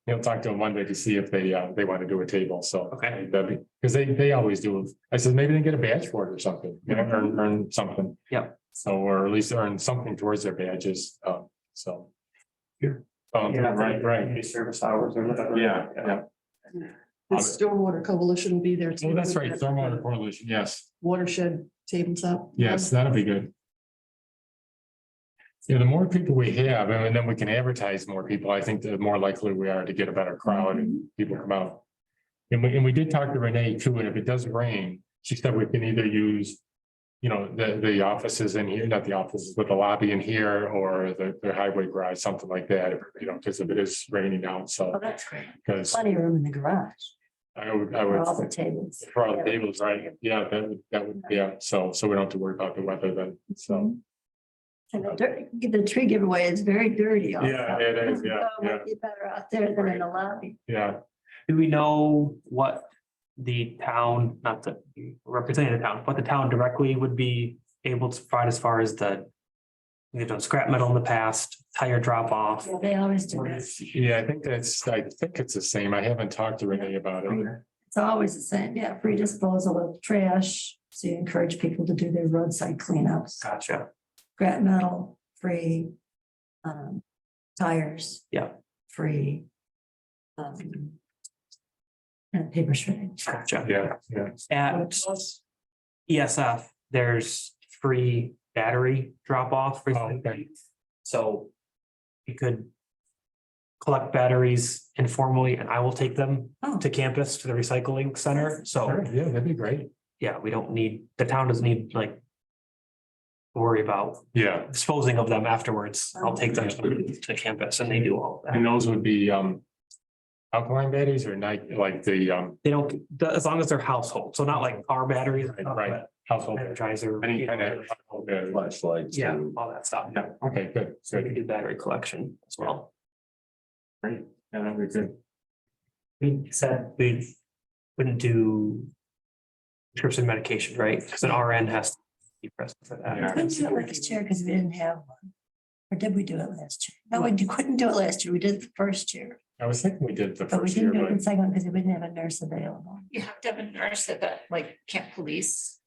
He'll talk to him Monday to see if they want to do a table, so. Okay. Because they always do. I said, maybe they get a badge for it or something, you know, earn something. Yep. So, or at least earn something towards their badges, so. Here. Right. Community service hours or whatever. Yeah. The Stormwater Coalition will be there too. Oh, that's right, Stormwater Coalition, yes. Watershed tabletop. Yes, that'll be good. Yeah, the more people we have, and then we can advertise more people, I think the more likely we are to get a better crowd and people come out. And we did talk to Renee too, and if it does rain, she said we can either use, you know, the offices in here, not the offices, but the lobby in here or the highway garage, something like that, you know, because if it is raining out, so. Oh, that's great. Because Plenty of room in the garage I would. for all the tables. For all the tables, right? Yeah, that would, yeah, so we don't have to worry about the weather then, so. And the tree giveaway is very dirty. also. Yeah, it is, yeah, So it might be better out there than in the lobby. Yeah, Do we know what the town, not the representing the town, what the town directly would be able to provide as far as the, you know, scrap metal in the past, tire drop off? Yeah, they always do that. yeah, I think it's the same. I haven't talked to Renee about it. It's always the same. Yeah, free disposal of trash. So you encourage people to do their roadside cleanups. Gotcha. Scrap metal, free. Tires. Yeah. Free. And paper shredding. Gotcha. Yeah. At ESF, there's free battery drop off. okay. So you could collect batteries informally and I will take them Oh. to campus, to the recycling center. So Yeah, that'd be great. yeah, we don't need, the town doesn't need like worry about Yeah, disposing of them afterwards. I'll take them to campus and they do all that. and those would be alkaline batteries or night, like the, They don't, as long as they're household, so not like car batteries. right, household, Energizer. any you kind know, of household battery. Flashlights. Yeah, and- all that stuff. Yeah, okay, good, So we good, can do battery collection as well. great, yeah, that'd be good. We said we wouldn't do prescription medication, right? Because an RN has to be present for Yeah. that. We didn't do it last year because we didn't have one. Or did we do it last year? No, we couldn't do it last year. We did it the first year, I was thinking we did the but we first year, didn't do it but the second one because we didn't have a nurse available. You have to have a nurse that like can't police.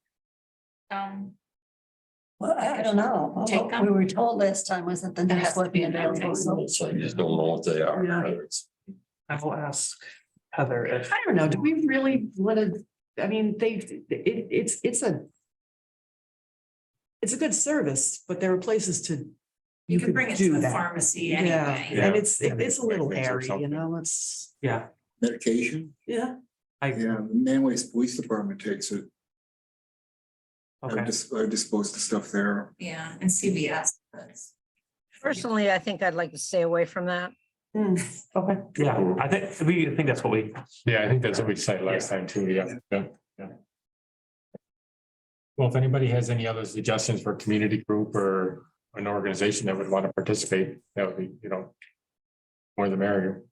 Well, I don't know. Take What them? we were told last time was that the It nurse has to would be be an available. So So you just don't know what they are. Yeah. whether it's- I will ask Heather if, I don't know, do we really want to, I mean, it's a good service, but there are places to. You could can bring it do to the that. pharmacy Yeah, anyway. and it's a little Or airy, you something. know, it's, yeah, Medication, yeah. I, yeah, the Manway's Police Department takes it. okay. I dispose the stuff there. Yeah, and CVS. does. Personally, I think I'd like to stay away from that. Okay. Yeah, I think that's what we, yeah, I think that's what we said last time too, yeah. Well, if anybody has any other suggestions for a community group or an organization that would want to participate, that would be, more the merrier.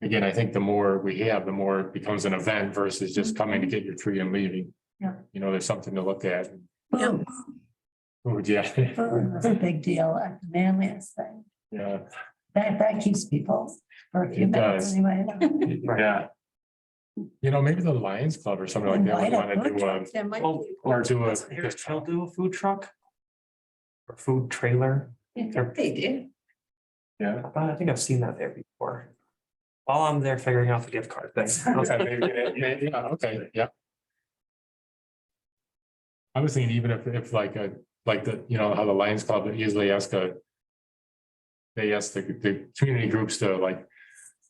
Again, I think the more we have, the more it becomes an event versus just coming to get your tree and leaving. Yeah. There's something to look at. food Yeah, was a big deal at the manliest thing. yeah, That keeps people for a few It minutes does. anyway. yeah. Maybe the Lions Club or something like that would Invite a want to food do a, truck. There might well, be- or do a. they'll do a food truck. Or food trailer. Yeah, they do. Yeah. I think I've seen that there before. While I'm there figuring out the gift card thing. Okay, maybe, yeah, okay, yeah. I was thinking even if like how the Lions Club usually they ask the community groups to like,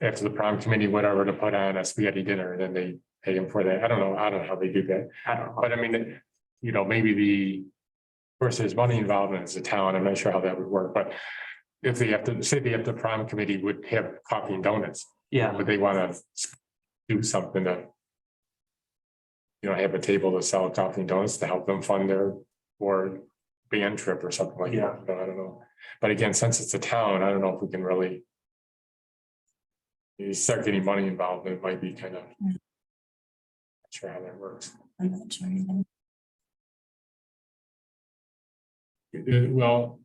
after the prom committee, whatever, to put on a spaghetti dinner, and then they pay them for that. I don't know how they do that, I don't know. but I mean, maybe of course, there's money involved and it's a town. I'm not sure how that would work, but if they have to, say the prom committee would have coffee and donuts, Yeah, but they want to do something to have a table to sell coffee and donuts to help them fund their or band trip or something like Yeah. that. I don't know. But again, since it's a town, I don't know if we can really. You start getting money involved, it might be kind of. Not sure how that works. I'm not sure either. Well.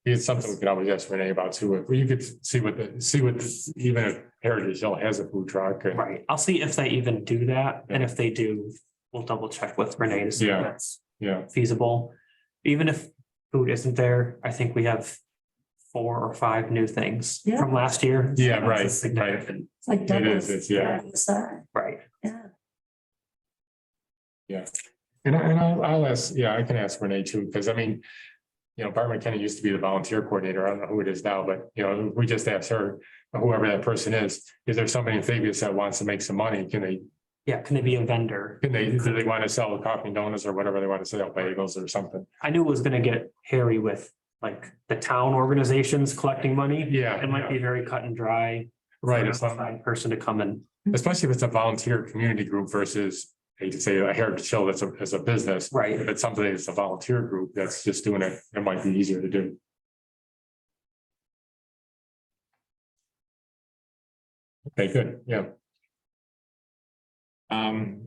It's something we could always ask Renee about too. If you could see even if Heritage Hill has a food truck. and- right. I'll see if they even do that, and if they do, we'll double check with Renee to see if Yeah. that's Yeah, feasible. Even if food isn't there, I think we have 4 or 5 new things Yeah. from last year. Yeah, That's a right, significant- It's like double. it's, yeah. the size. Right. Yeah. And I'll ask, I can ask Renee too, because I mean. Barbara McKenna used to be the volunteer coordinator. I don't know who it is now, but if we just ask her, whoever that person is there somebody in Vegas that wants to make some money? Can they, Can it be a vendor? do they want to sell coffee and donuts or whatever they want to sell, bagels or something? I knew it was gonna get hairy with like the town organizations collecting money. Yeah. It might be very cut and dry. Right, For it's a not- outside person to come in. especially if it's a volunteer community group versus, I hate to say a Heritage Hill that's a business. Right. If it's something that's a volunteer group that's just doing it, it might be easier to do. Okay, good, yeah.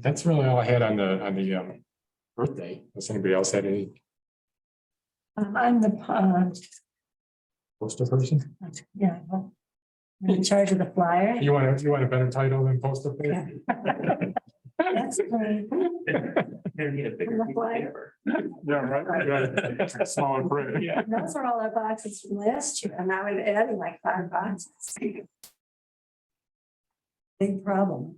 That's really all I had on the birthday. Does anybody else had any I'm the, poster person? yeah. I'm in charge of the flyer. You want a better title than poster Yeah. person? That's great. They need a bigger I'm a flyer. paper. Yeah, right. Small and print. Yeah. Those are all our boxes from last year, and now we're adding like 5 boxes. Big problem.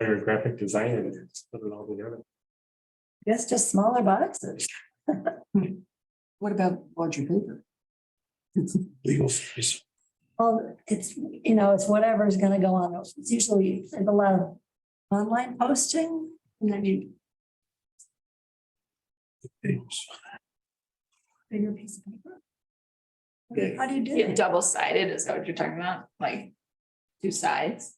You're a graphic designer. Just put it all together. Guess just smaller boxes. What about larger paper? Legal fees. Well, it's whatever's gonna go on. It's usually there's a lot of online posting, and then you bigger piece of paper. Yeah. How do you do Yeah, that? double-sided, is that what you're talking about? Like, two sides.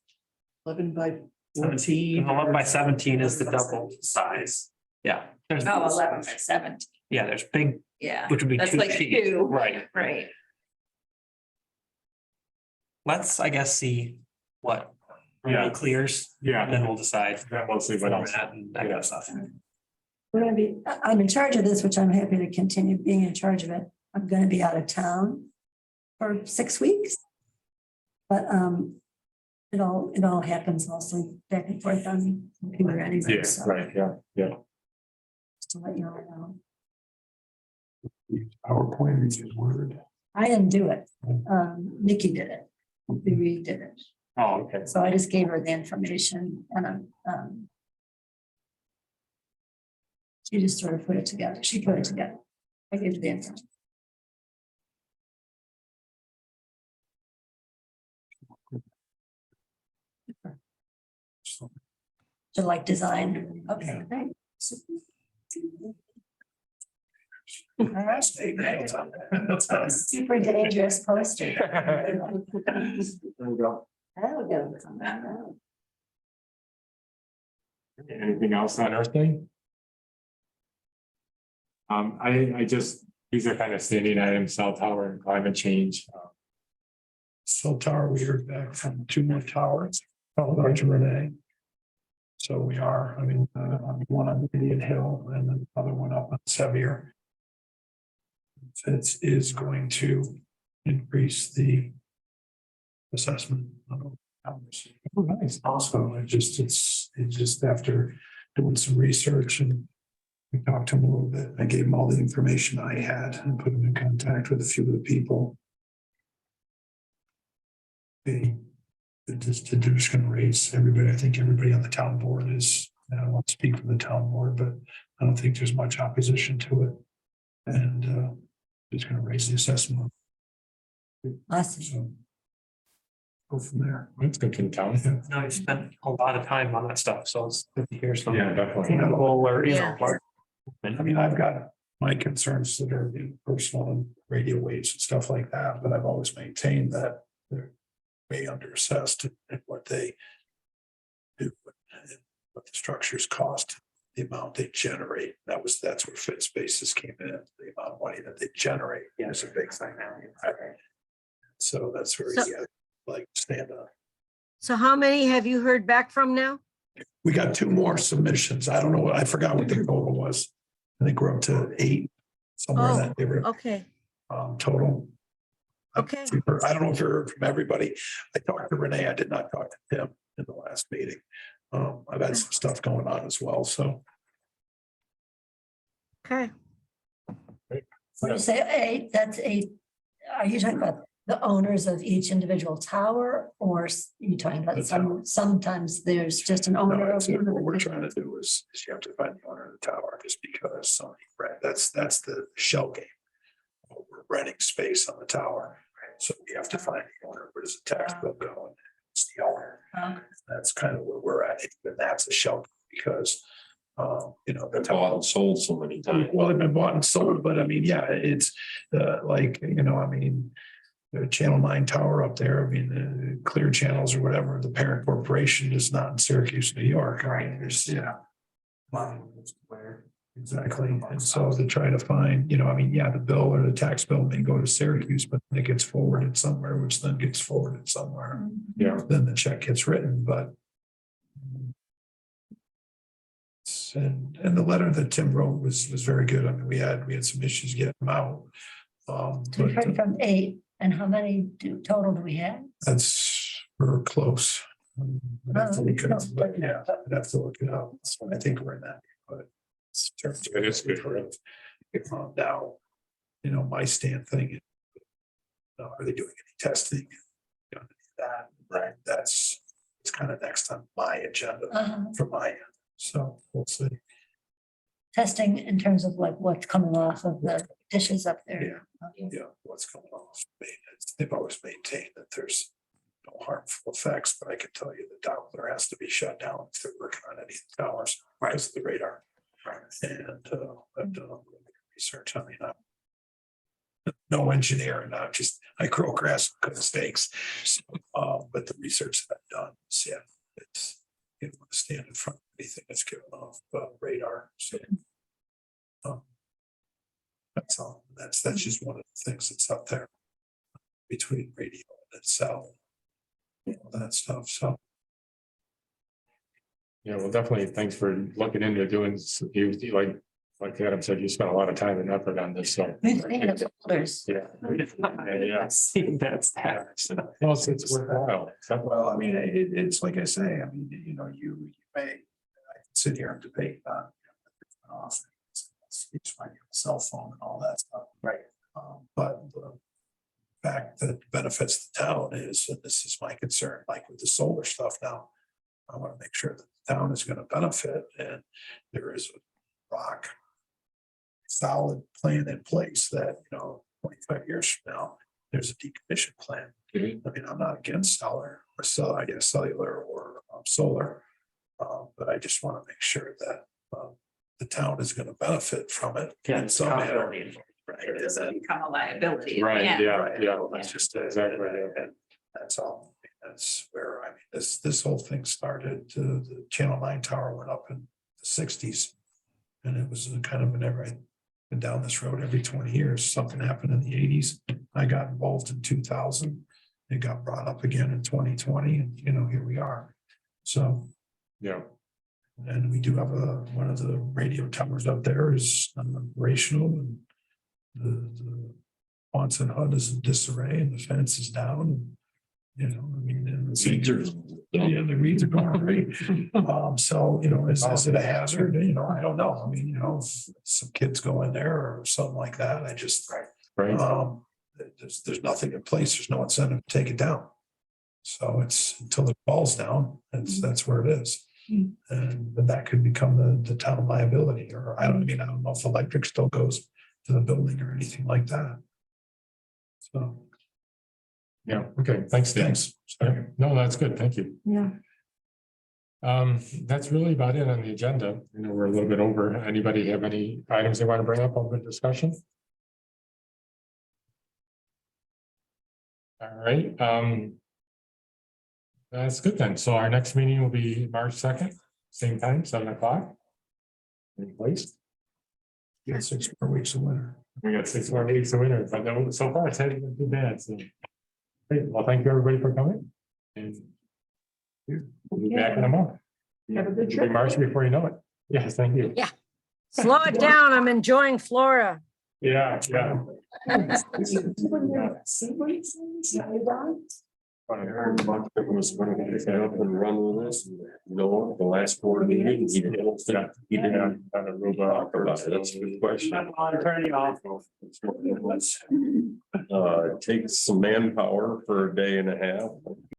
11 by 14. 11 by 17 is the double size. Yeah, there's, Oh, 11 by 17, yeah, there's big, yeah. which would be That's two like sheets. two. Right. Right. Let's, I guess, see what Yeah. really clears. Yeah. And then we'll decide. Then we'll see what else. format and that kind of stuff. We're gonna be, I'm in charge of this, which I'm happy to continue being in charge of it. I'm gonna be out of town for 6 weeks. But it all happens mostly back and forth on computer anyway, Yeah, so right, yeah, yeah. just to let you all know. PowerPoint is his word. I didn't do it. Nikki did it. We redid it. Oh, okay. So I just gave her the information and she just sort of put it together. She put it together. I gave her the information. To like design. Okay, great. All right. Super dangerous poster. There we go. That'll go somewhere else. Anything else on Earth Day? I just, these are kind of standing items, cell tower and climate change. Cell tower, we heard back from 2 more towers, Dr. Renee. So we are, I mean, one on Indian Hill and then the other one up on Sevier. It is going to increase the assessment. Oh, nice. Also, it's just after doing some research and we talked to him a little bit. I gave him all the information I had and put him in contact with a few of the people. They're just gonna raise everybody. I think everybody on the town board is, I don't want to speak for the town board, but I don't think there's much opposition to it. And just gonna raise the assessment. Awesome. So go from there. It's good for the town. Yeah. No, you spent a lot of time on that stuff, so it's good to hear some. Yeah, definitely. tangible or, you know, Yeah. like- I mean, I've got my concerns that are personal and radio waves and stuff like that, but I've always maintained that they're way underassessed in what they do, and what the structures cost, the amount they generate. That's where fit spaces came in, the amount of money that they generate is a big thing. So that's where So- you gotta like stand up. So how many have you heard back from now? We got 2 more submissions. I don't know, I forgot what the total was. I think we're up to 8, somewhere in that neighborhood. Okay, Total. Okay. I don't know if you heard from everybody. I talked to Renee. I did not talk to Tim in the last meeting. I've had some stuff going on as well, so. okay. When you say 8, that's 8, are you talking about the owners of each individual tower? Or you talking about The tower. sometimes there's just an No, owner of that's one of what we're the- trying to do is you have to find the owner of the tower just because somebody, that's the shell game. We're renting space on the tower, so we have to find the owner. Where does the tax bill go? And it's the owner. That's kind of where we're at. And that's a shell because, the Been tower. bought and sold so many times. Well, they've been bought and sold, but I mean, yeah, it's the Channel 9 tower up there, I mean, the Clear Channels or whatever, the parent corporation is not in Syracuse, New York, right? There's, exactly. And so to try to find, the bill or the tax bill may go to Syracuse, but it gets forwarded somewhere, which then gets forwarded somewhere. Yeah. Then the check gets written, but. And the letter that Tim wrote was very good. I mean, we had some issues getting them out. So we've heard from 8, and how many total do we have? We're close. I'd have to look it up, but yeah, Oh, I'd have to look it up. So I think we're in that, but. It is good for it. Now, my stand thing. Are they doing any testing? That, right, it's kind of next on my agenda for my end, so we'll see. Testing in terms of like what's coming off of the dishes up there. Yeah, what's going on? They've always maintained that there's no harmful effects, but I can tell you the Doppler has to be shut down if they're working on any of the towers because of the radar. And I've done a little bit of research. I mean, I'm no engineer, and I grow grass and cook steaks. So, but the research that I've done, yeah, it's, you don't want to stand in front of anything that's given off radar, so. That's all, that's just one of the things that's up there between radio and cell. That stuff, so. Yeah, well, definitely, thanks for looking into doing, you like Adam said, you spent a lot of time and effort on this, so. Yeah. Yeah. See, that's that. Well, it's worthwhile. Well, I mean, it's like I say, I mean, you know, you may, I can sit here and debate on. It's my cell phone and all that stuff. Right. But the fact that it benefits the town is, and this is my concern, like with the solar stuff now. I want to make sure that the town is going to benefit and there is a rock solid plan in place that, you know, 25 years from now, there's a decommission plan. I mean, I'm not against cellular or solar. But I just want to make sure that the town is going to benefit from it. Yeah, in some manner. Right, it doesn't become a liability. Right, yeah, Right. yeah. That's just Exactly. and that's all. That's where, I mean, this whole thing started, the Channel 9 tower went up in the 60s. And it was kind of been down this road every 20 years. Something happened in the 80s. I got involved in 2000. It got brought up again in 2020, and you know, here we are. So, Yeah. and we do have one of the radio towers up there is operational, and the Quonset hut is in disarray, and the fence is down, and you know, I mean, and the reeds are going great. So, you know, is it a hazard? You know, I don't know. I mean, you know, if some kids go in there or something like that, I just, Right. there's nothing in place. There's no incentive to take it down. So it's until it falls down, that's where it is. And but that could become the town liability, or I don't know if electric still goes to the building or anything like that. So. Yeah, okay, thanks, Dan. Thanks. No, that's good, thank you. Yeah. That's really about it on the agenda. You know, we're a little bit over. Anybody have any items they want to bring up on the discussion? All right, that's good then. So our next meeting will be March 2nd, same time, 7 o'clock. In place. Yeah, 6 more weeks of winter. We got 6 more weeks of winter, but no, so far it's hasn't been too bad, so. Great. Well, thank you everybody for coming. And we'll be back in a month. Have a good It'll be trip. March before you know it. Yes, thank you. Yeah. Slow it down. I'm enjoying Florida. Yeah, yeah. It was going to pick up and run with this, you know, the last board meeting, he didn't. He did on a robot. That's a good question. Turning off. It takes some manpower for a day and a half.